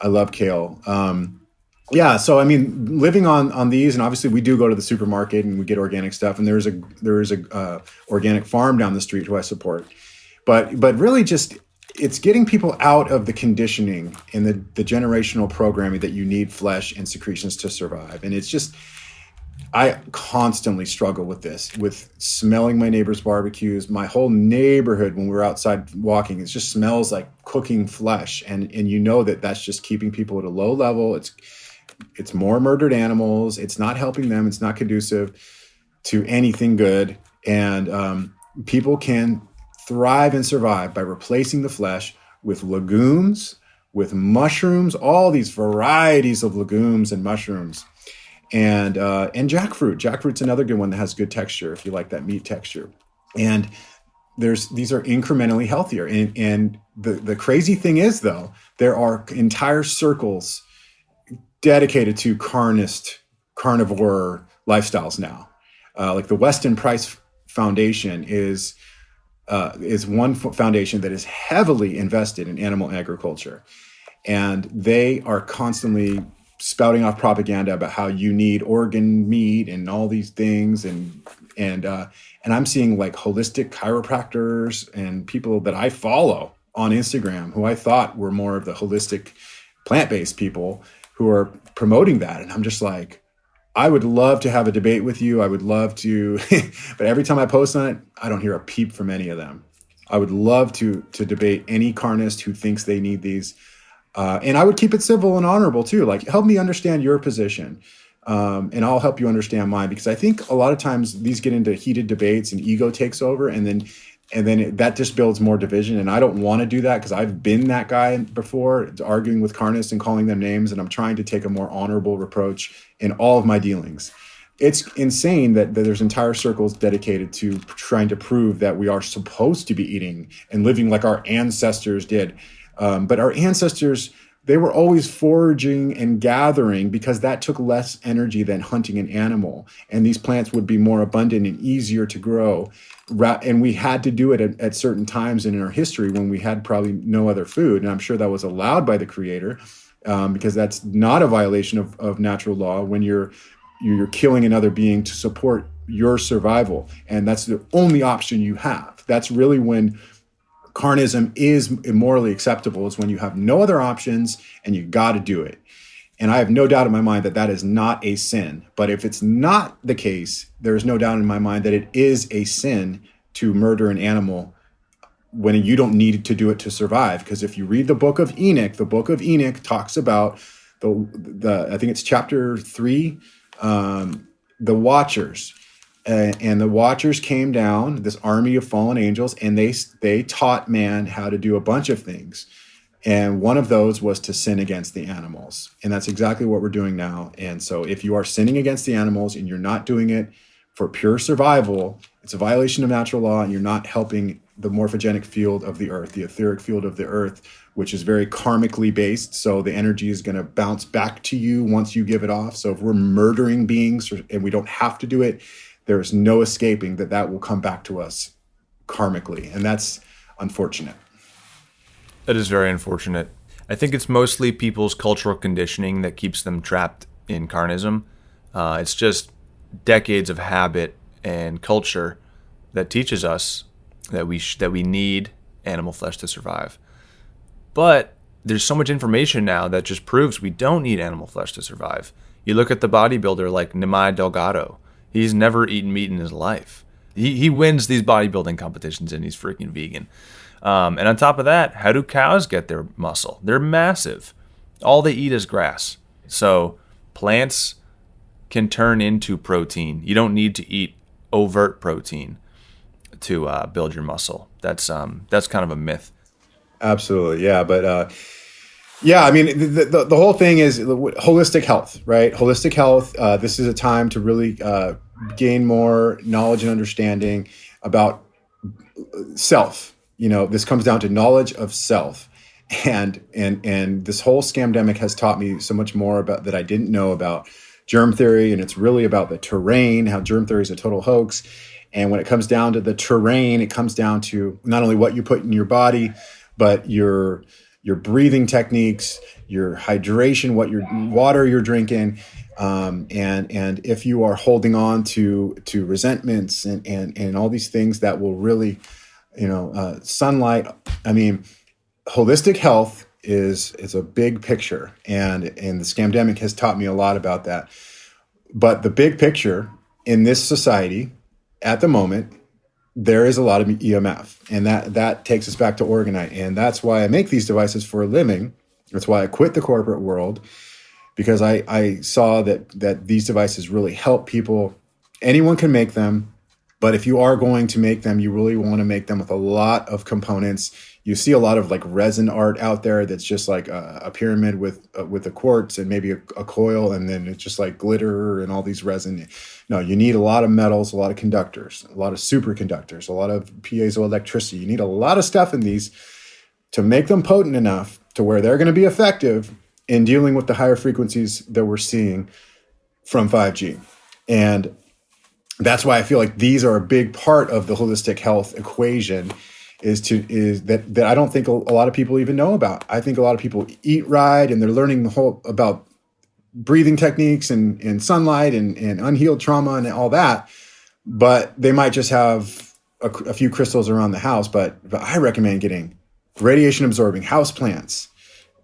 I love kale. Yeah, so I mean, living on these, and obviously we do go to the supermarket and we get organic stuff, and there is a organic farm down the street who I support, but really just it's getting people out of the conditioning and the generational programming that you need flesh and secretions to survive, and it's just I constantly struggle with this, with smelling my neighbors' barbecues. My whole neighborhood, when we're outside walking, it just smells like cooking flesh, and that's just keeping people at a low level. It's more murdered animals. It's not helping them. It's not conducive to anything good. And people can thrive and survive by replacing the flesh with legumes, with mushrooms, all these varieties of legumes and mushrooms, and jackfruit. Jackfruit's another good one that has good texture if you like that meat texture. And these are incrementally healthier. And the crazy thing is, though, there are entire circles dedicated to carnivore lifestyles now. Like the Weston Price Foundation is one foundation that is heavily invested in animal agriculture. And they are constantly spouting off propaganda about how you need organ meat and all these things. And I'm seeing like holistic chiropractors and people that I follow on Instagram who I thought were more of the holistic plant-based people who are promoting that. And I'm just like, I would love to have a debate with you. I would love to, but every time I post on it, I don't hear a peep from any of them. I would love to debate any carnist who thinks they need these. And I would keep it civil and honorable too. Like, help me understand your position. And I'll help you understand mine, because I think a lot of times these get into heated debates and ego takes over, and then that just builds more division. And I don't want to do that, because I've been that guy before, arguing with carnists and calling them names. And I'm trying to take a more honorable approach in all of my dealings. It's insane that there's entire circles dedicated to trying to prove that we are supposed to be eating and living like our ancestors did. But our ancestors, they were always foraging and gathering, because that took less energy than hunting an animal. And these plants would be more abundant and easier to grow. And we had to do it at certain times in our history when we had probably no other food. And I'm sure that was allowed by the Creator, because that's not a violation of natural law when you're you're killing another being to support your survival. And that's the only option you have. That's really when carnism is immorally acceptable, is when you have no other options and you got to do it. And I have no doubt in my mind that that is not a sin. But if it's not the case, there is no doubt in my mind that it is a sin to murder an animal when you don't need to do it to survive. Because if you read the book of Enoch talks about the I think it's chapter 3, the Watchers. And the Watchers came down, this army of fallen angels, and they taught man how to do a bunch of things. And one of those was to sin against the animals. And that's exactly what we're doing now. And so if you are sinning against the animals and you're not doing it for pure survival, it's a violation of natural law, and you're not helping the morphogenic field of the earth, the etheric field of the earth, which is very karmically based. So the energy is going to bounce back to you once you give it off. So if we're murdering beings and we don't have to do it, there's no escaping that will come back to us karmically. And that's unfortunate. That is very unfortunate. I think it's mostly people's cultural conditioning that keeps them trapped in carnism. It's just decades of habit and culture that teaches us that we need animal flesh to survive. But there's so much information now that just proves we don't need animal flesh to survive. You look at the bodybuilder like Nimai Delgado. He's never eaten meat in his life. He wins these bodybuilding competitions and he's freaking vegan. And on top of that, how do cows get their muscle? They're massive. All they eat is grass. So plants can turn into protein. You don't need to eat overt protein to build your muscle. That's kind of a myth. Absolutely, yeah. But yeah, I mean, the whole thing is holistic health, right? Holistic health. This is a time to really gain more knowledge and understanding about self. You know, this comes down to knowledge of self, and this whole scamdemic has taught me so much more about that I didn't know about germ theory, and it's really about the terrain, how germ theory is a total hoax. And when it comes down to the terrain, it comes down to not only what you put in your body, but your breathing techniques, your hydration, what your water you're drinking, and if you are holding on to resentments and all these things that will really, sunlight. I mean, holistic health is a big picture, and the scamdemic has taught me a lot about that. But the big picture in this society at the moment, there is a lot of EMF, and that takes us back to Orgonite. And that's why I make these devices for a living. That's why I quit the corporate world, because I saw that these devices really help people. Anyone can make them, but if you are going to make them, you really want to make them with a lot of components. You see a lot of like resin art out there that's just like a pyramid with a quartz and maybe a coil, and then it's just like glitter and all these resin. No, you need a lot of metals, a lot of conductors, a lot of superconductors, a lot of piezoelectricity. You need a lot of stuff in these to make them potent enough to where they're going to be effective in dealing with the higher frequencies that we're seeing from 5G. And that's why I feel like these are a big part of the holistic health equation, is that I don't think a lot of people even know about. I think a lot of people eat right and they're learning about breathing techniques and sunlight and unhealed trauma and all that, but they might just have a few crystals around the house. But I recommend getting radiation absorbing houseplants,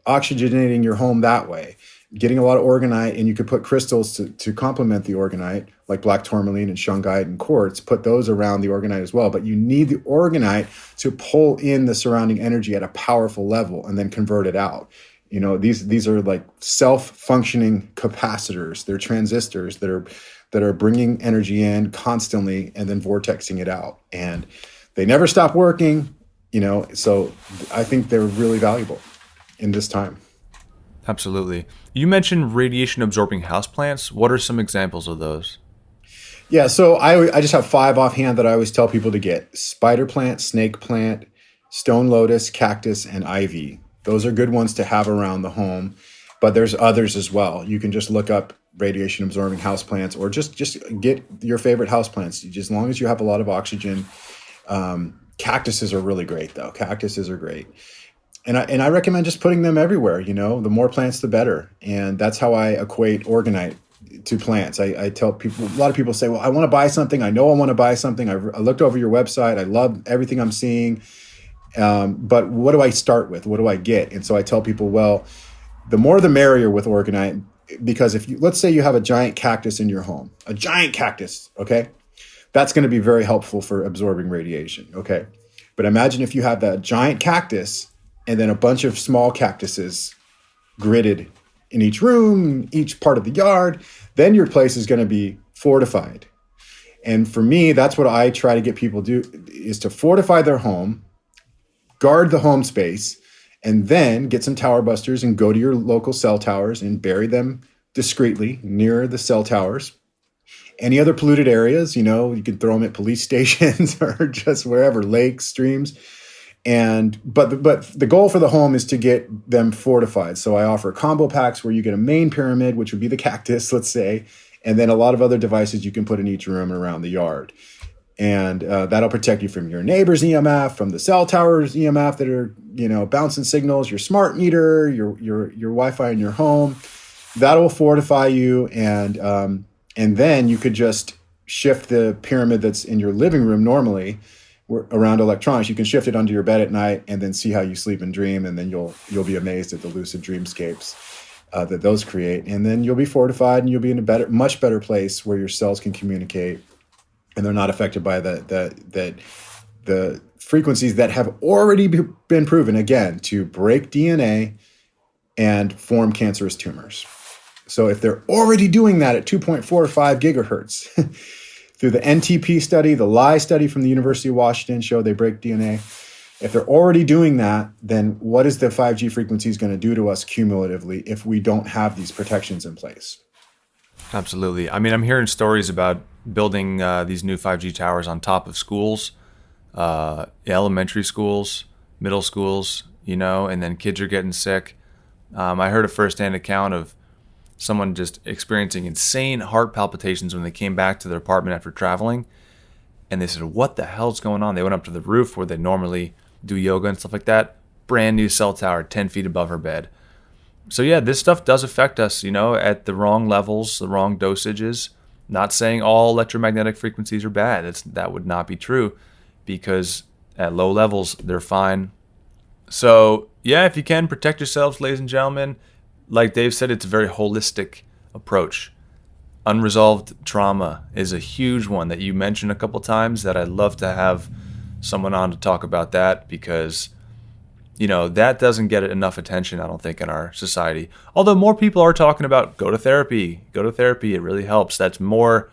oxygenating your home that way, getting a lot of orgonite, and you could put crystals to complement the orgonite, like black tourmaline and shungite and quartz, put those around the orgonite as well. But you need the orgonite to pull in the surrounding energy at a powerful level and then convert it out. You know, these are like self-functioning capacitors. They're transistors that are bringing energy in constantly and then vortexing it out. And they never stop working, so I think they're really valuable in this time. Absolutely. You mentioned radiation absorbing houseplants. What are some examples of those? Yeah, so I just have 5 offhand that I always tell people to get: spider plant, snake plant, stone lotus, cactus, and ivy. Those are good ones to have around the home, but there's others as well. You can just look up radiation absorbing houseplants, or just get your favorite houseplants, as long as you have a lot of oxygen. Cactuses are really great, though. Cactuses are great. And I recommend just putting them everywhere. The more plants, the better. And that's how I equate orgonite to plants. I tell people, a lot of people say, well, I want to buy something. I know I want to buy something. I looked over your website. I love everything I'm seeing. But what do I start with? What do I get? And so I tell people, well, the more the merrier with Orgonite, because if you, let's say you have a giant cactus in your home, a giant cactus, okay? That's going to be very helpful for absorbing radiation, okay? But imagine if you have that giant cactus and then a bunch of small cactuses gridded in each room, each part of the yard, then your place is going to be fortified. And for me, that's what I try to get people to do, is to fortify their home, guard the home space, and then get some tower busters and go to your local cell towers and bury them discreetly near the cell towers. Any other polluted areas, you can throw them at police stations or just wherever, lakes, streams. But the goal for the home is to get them fortified. So I offer combo packs where you get a main pyramid, which would be the cactus, let's say, and then a lot of other devices you can put in each room and around the yard. And that'll protect you from your neighbor's EMF, from the cell tower's EMF that are, bouncing signals, your smart meter, your Wi-Fi in your home. That'll fortify you, and then you could just shift the pyramid that's in your living room normally around electronics. You can shift it under your bed at night and then see how you sleep and dream, and then you'll be amazed at the lucid dreamscapes that those create. And then you'll be fortified, and you'll be in a much better place where your cells can communicate, and they're not affected by the frequencies that have already been proven, again, to break DNA and form cancerous tumors. So if they're already doing that at 2.45 gigahertz, through the NTP study, the LI study from the University of Washington showed they break DNA. If they're already doing that, then what is the 5G frequencies going to do to us cumulatively if we don't have these protections in place? Absolutely. I mean, I'm hearing stories about building these new 5G towers on top of schools, elementary schools, middle schools, and then kids are getting sick. I heard a firsthand account of someone just experiencing insane heart palpitations when they came back to their apartment after traveling. And they said, what the hell's going on? They went up to the roof where they normally do yoga and stuff like that. Brand new cell tower, 10 feet above her bed. So yeah, this stuff does affect us, at the wrong levels, the wrong dosages. Not saying all electromagnetic frequencies are bad. That would not be true, because at low levels, they're fine. So yeah, if you can, protect yourselves, ladies and gentlemen. Like Dave said, it's a very holistic approach. Unresolved trauma is a huge one that you mentioned a couple times that I'd love to have someone on to talk about that, because that doesn't get enough attention, I don't think, in our society. Although more people are talking about go to therapy. It really helps. That's more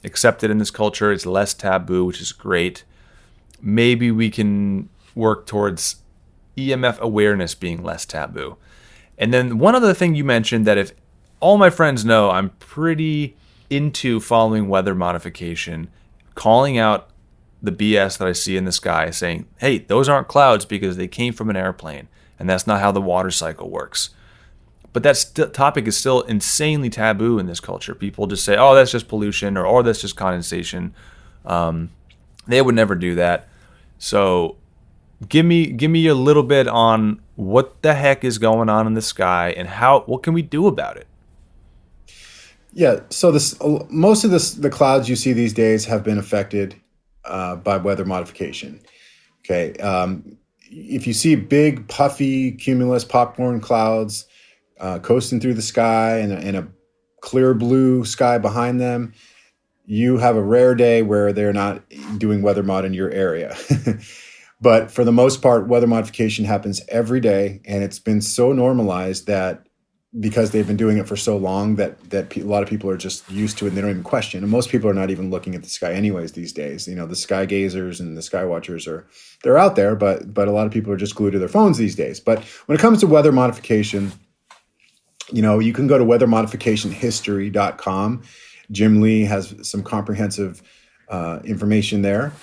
accepted in this culture. It's less taboo, which is great. Maybe we can work towards EMF awareness being less taboo. And then one other thing you mentioned, that if all my friends know, I'm pretty into following weather modification, calling out the BS that I see in the sky, saying, hey, those aren't clouds because they came from an airplane, and that's not how the water cycle works. But that topic is still insanely taboo in this culture. People just say, oh, that's just pollution, or oh, that's just condensation. They would never do that. So give me a little bit on what the heck is going on in the sky, and what can we do about it? Yeah, so most of the clouds you see these days have been affected by weather modification. Okay, if you see big, puffy, cumulus popcorn clouds coasting through the sky and a clear blue sky behind them, you have a rare day where they're not doing weather mod in your area. But for the most part, weather modification happens every day, and it's been so normalized that because they've been doing it for so long that a lot of people are just used to it and they don't even question. And most people are not even looking at the sky anyways these days. The sky gazers and the sky watchers they're out there, but a lot of people are just glued to their phones these days. But when it comes to weather modification, you can go to weathermodificationhistory.com. Jim Lee has some comprehensive information there.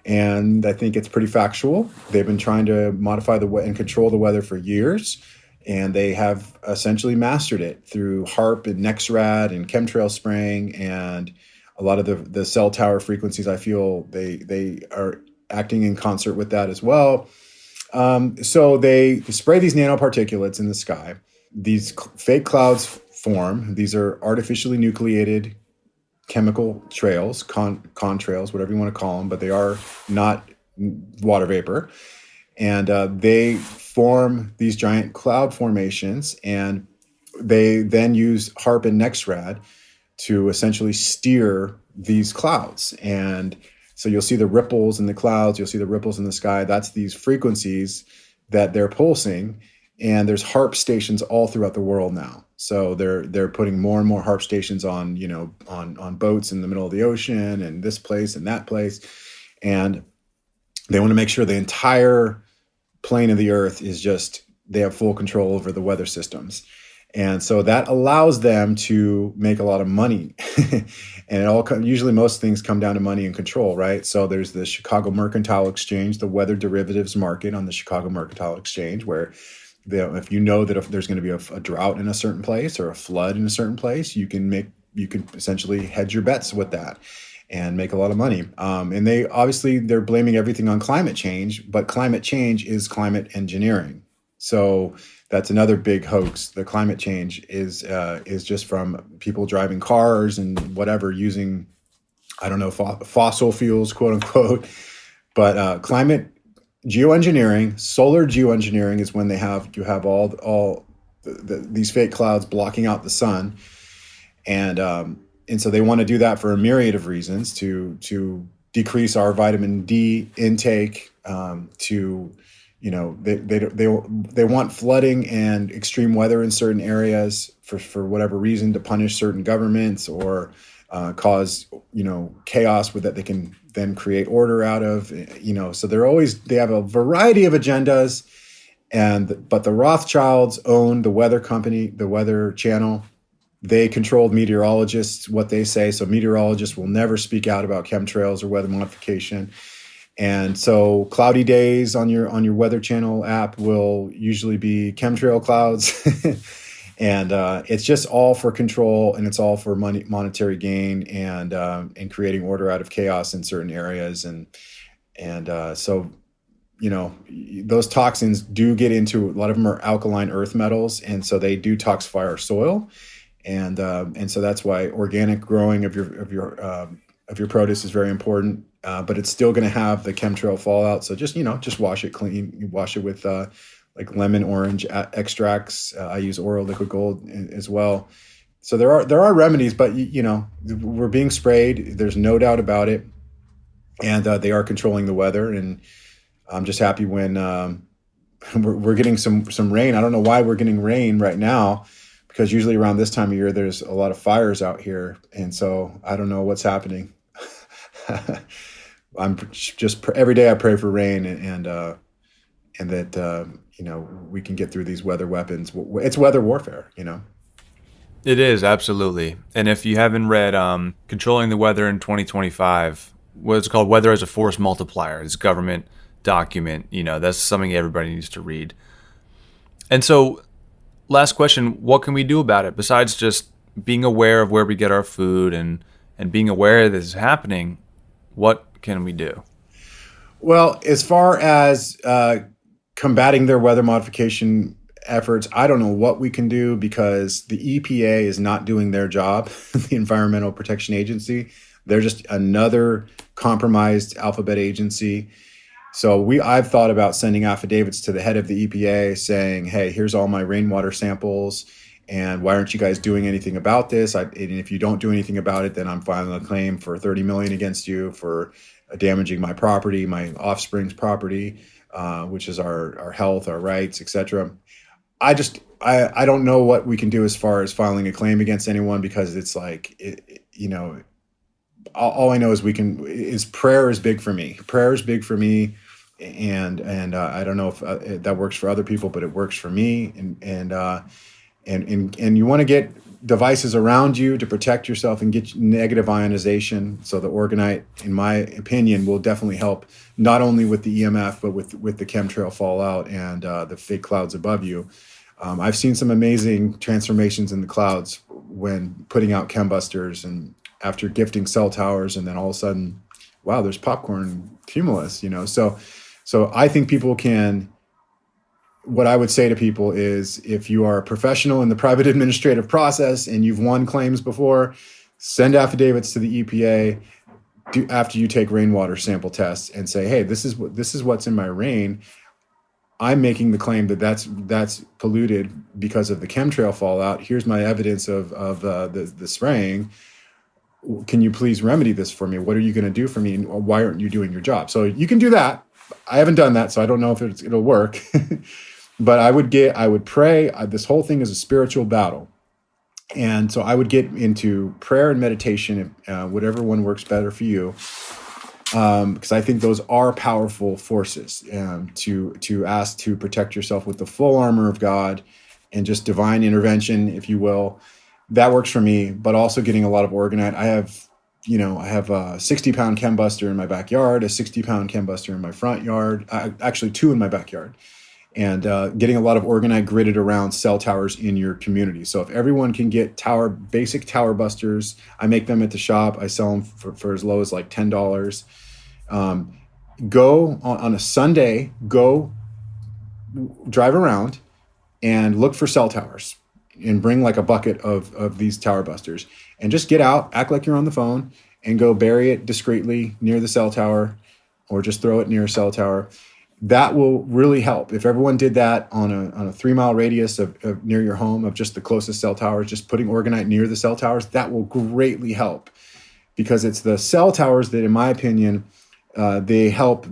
And I think it's pretty factual. They've been trying to modify and control the weather for years, and they have essentially mastered it through HARP and NEXRAD and chemtrail spraying and a lot of the cell tower frequencies. I feel they are acting in concert with that as well. So they spray these nanoparticulates in the sky. These fake clouds form. These are artificially nucleated chemical trails, contrails, whatever you want to call them, but they are not water vapor. And they form these giant cloud formations, and they then use HARP and NextRad to essentially steer these clouds. And so you'll see the ripples in the clouds, you'll see the ripples in the sky. That's these frequencies that they're pulsing. And there's HARP stations all throughout the world now. So they're putting more and more HARP stations on, on boats in the middle of the ocean and this place and that place. And they want to make sure the entire plane of the earth is they have full control over the weather systems. And so that allows them to make a lot of money. And usually most things come down to money and control, right? So there's the Chicago Mercantile Exchange, the weather derivatives market on the Chicago Mercantile Exchange, where if you know that if there's going to be a drought in a certain place or a flood in a certain place, you can essentially hedge your bets with that and make a lot of money. And they're blaming everything on climate change, but climate change is climate engineering. So that's another big hoax. The climate change is just from people driving cars and whatever, using, I don't know, fossil fuels, quote unquote. But climate geoengineering, solar geoengineering, is when you have all these fake clouds blocking out the sun, and so they want to do that for a myriad of reasons, to decrease our vitamin D intake, they want flooding and extreme weather in certain areas for whatever reason, to punish certain governments or cause chaos that they can then create order out of. So they have a variety of agendas, but the Rothschilds own the weather company, the Weather Channel. They controlled meteorologists, what they say. So meteorologists will never speak out about chemtrails or weather modification. And so cloudy days on your Weather Channel app will usually be chemtrail clouds. And it's just all for control, and it's all for monetary gain, and creating order out of chaos in certain areas. So those toxins do get into, a lot of them are alkaline earth metals, and so they do toxify our soil. And so that's why organic growing of your produce is very important. But it's still going to have the chemtrail fallout. So just wash it clean. You wash it with like lemon, orange extracts. I use Oro Liquid Gold as well. So there are remedies, but we're being sprayed. There's no doubt about it, and they are controlling the weather. And I'm just happy when we're getting some rain. I don't know why we're getting rain right now, because usually around this time of year there's a lot of fires out here, and so I don't know what's happening. I'm just every day I pray for rain and that we can get through these weather weapons. It's weather warfare, It is, absolutely. And if you haven't read Controlling the Weather in 2025, what's called Weather as a Force Multiplier, it's a government document, that's something everybody needs to read. And so, last question, what can we do about it besides just being aware of where we get our food and being aware this is happening? What can we do? Well, as far as combating their weather modification efforts, I don't know what we can do, because the EPA is not doing their job, the Environmental Protection Agency. They're just another compromised alphabet agency. So I've thought about sending affidavits to the head of the EPA saying, hey, here's all my rainwater samples, and why aren't you guys doing anything about this? And if you don't do anything about it, then I'm filing a claim for $30 million against you for damaging my property, my offspring's property, which is our health, our rights, etc. I don't know what we can do as far as filing a claim against anyone, because it's like, all I know is prayer is big for me. Prayer is big for me. And I don't know if that works for other people, but it works for me. And you want to get devices around you to protect yourself and get negative ionization. So the Orgonite, in my opinion, will definitely help, not only with the EMF, but with the chemtrail fallout and the fake clouds above you. I've seen some amazing transformations in the clouds when putting out chembusters, and after gifting cell towers, and then all of a sudden, wow, there's popcorn cumulus, So I think people can what I would say to people is, if you are a professional in the private administrative process and you've won claims before, send affidavits to the EPA after you take rainwater sample tests and say, hey, this is what's in my rain. I'm making the claim that that's polluted because of the chemtrail fallout. Here's my evidence of the spraying. Can you please remedy this for me? What are you going to do for me? And why aren't you doing your job? So you can do that. I haven't done that, so I don't know if it'll work. But I would pray. This whole thing is a spiritual battle. And so I would get into prayer and meditation, whatever one works better for you, because I think those are powerful forces to ask to protect yourself with the full armor of God and just divine intervention, if you will. That works for me, but also getting a lot of Orgonite. I have a 60-pound chembuster in my backyard, a 60-pound chembuster in my front yard, actually 2 in my backyard. And getting a lot of Orgonite gridded around cell towers in your community. So if everyone can get basic tower busters, I make them at the shop. I sell them for as low as like $10. Go on a Sunday, go drive around and look for cell towers and bring like a bucket of these tower busters and just get out, act like you're on the phone, and go bury it discreetly near the cell tower, or just throw it near a cell tower. That will really help. If everyone did that on a 3-mile radius of near your home, of just the closest cell towers, just putting Orgonite near the cell towers, that will greatly help, because it's the cell towers that, in my opinion, they help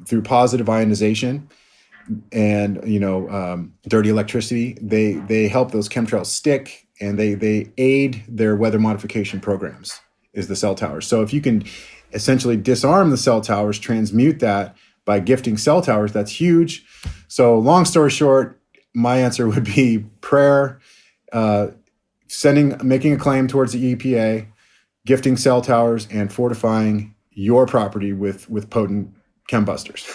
through positive ionization and dirty electricity. They help those chemtrails stick, and they aid their weather modification programs, is the cell towers. So if you can essentially disarm the cell towers, transmute that by gifting cell towers, that's huge. So long story short, my answer would be prayer, making a claim towards the EPA, gifting cell towers, and fortifying your property with potent chembusters.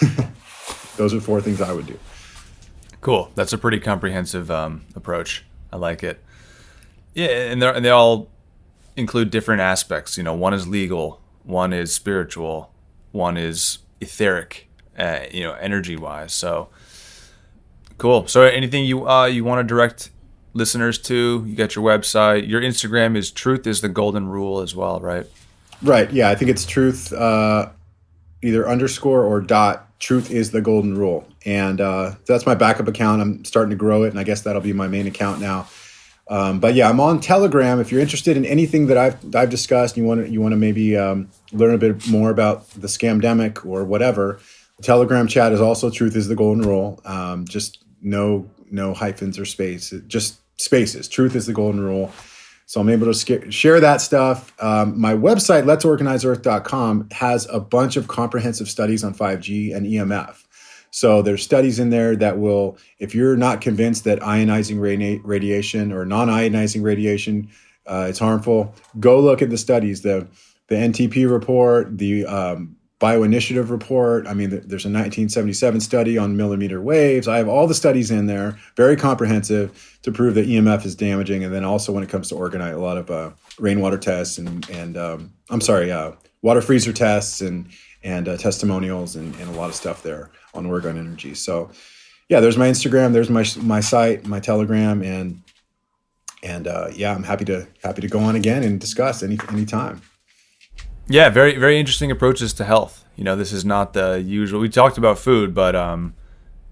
Those are 4 things I would do. Cool. That's a pretty comprehensive approach. I like it. Yeah, and they all include different aspects. One is legal, one is spiritual, one is etheric. Energy-wise. So cool. So anything you want to direct listeners to? You got your website. Your Instagram is Truth is the Golden Rule as well, right? Right. Yeah, I think it's Truth, either underscore or dot. Truth is the Golden Rule, and that's my backup account. I'm starting to grow it, and I guess that'll be my main account now. But yeah, I'm on Telegram. If you're interested in anything that I've discussed, and you want to maybe learn a bit more about the scamdemic or whatever. The Telegram chat is also Truth is the Golden Rule. Just no hyphens or space, just spaces. Truth is the Golden Rule. So I'm able to share that stuff. My website, letsorganizeearth.com, has a bunch of comprehensive studies on 5G and EMF. So there's studies in there that will, if you're not convinced that ionizing radiation or non-ionizing radiation is harmful, go look at the studies. The NTP report, the Bioinitiative report. I mean, there's a 1977 study on millimeter waves. I have all the studies in there, very comprehensive, to prove that EMF is damaging. And then also when it comes to Orgonite, a lot of rainwater tests and water freezer tests and testimonials and a lot of stuff there on Orgone Energy. So yeah, there's my Instagram, there's my site, my Telegram, and I'm happy to go on again and discuss anytime. Yeah, very, very interesting approaches to health. This is not the usual. We talked about food, but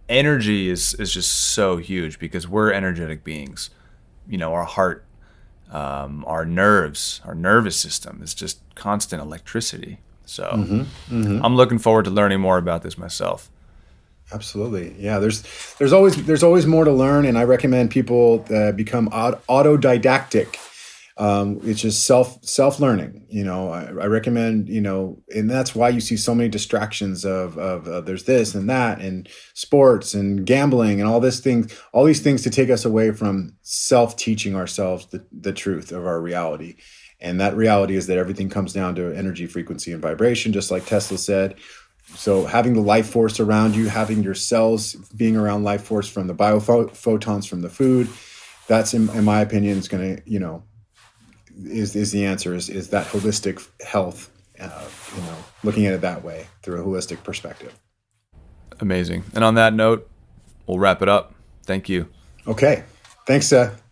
energy is just so huge because we're energetic beings. Our heart, our nerves, our nervous system is just constant electricity. So I'm looking forward to learning more about this myself. Absolutely. Yeah, there's always more to learn, and I recommend people become autodidactic. It's just self-learning, I recommend, and that's why you see so many distractions of there's this and that and sports and gambling and all these things to take us away from self-teaching ourselves the truth of our reality. And that reality is that everything comes down to energy, frequency, and vibration, just like Tesla said. So having the life force around you, having your cells being around life force from the biophotons from the food, that's in my opinion, is going to, is the answer is that holistic health, looking at it that way through a holistic perspective. Amazing. And on that note, we'll wrap it up. Thank you. Okay. Thanks, Seth.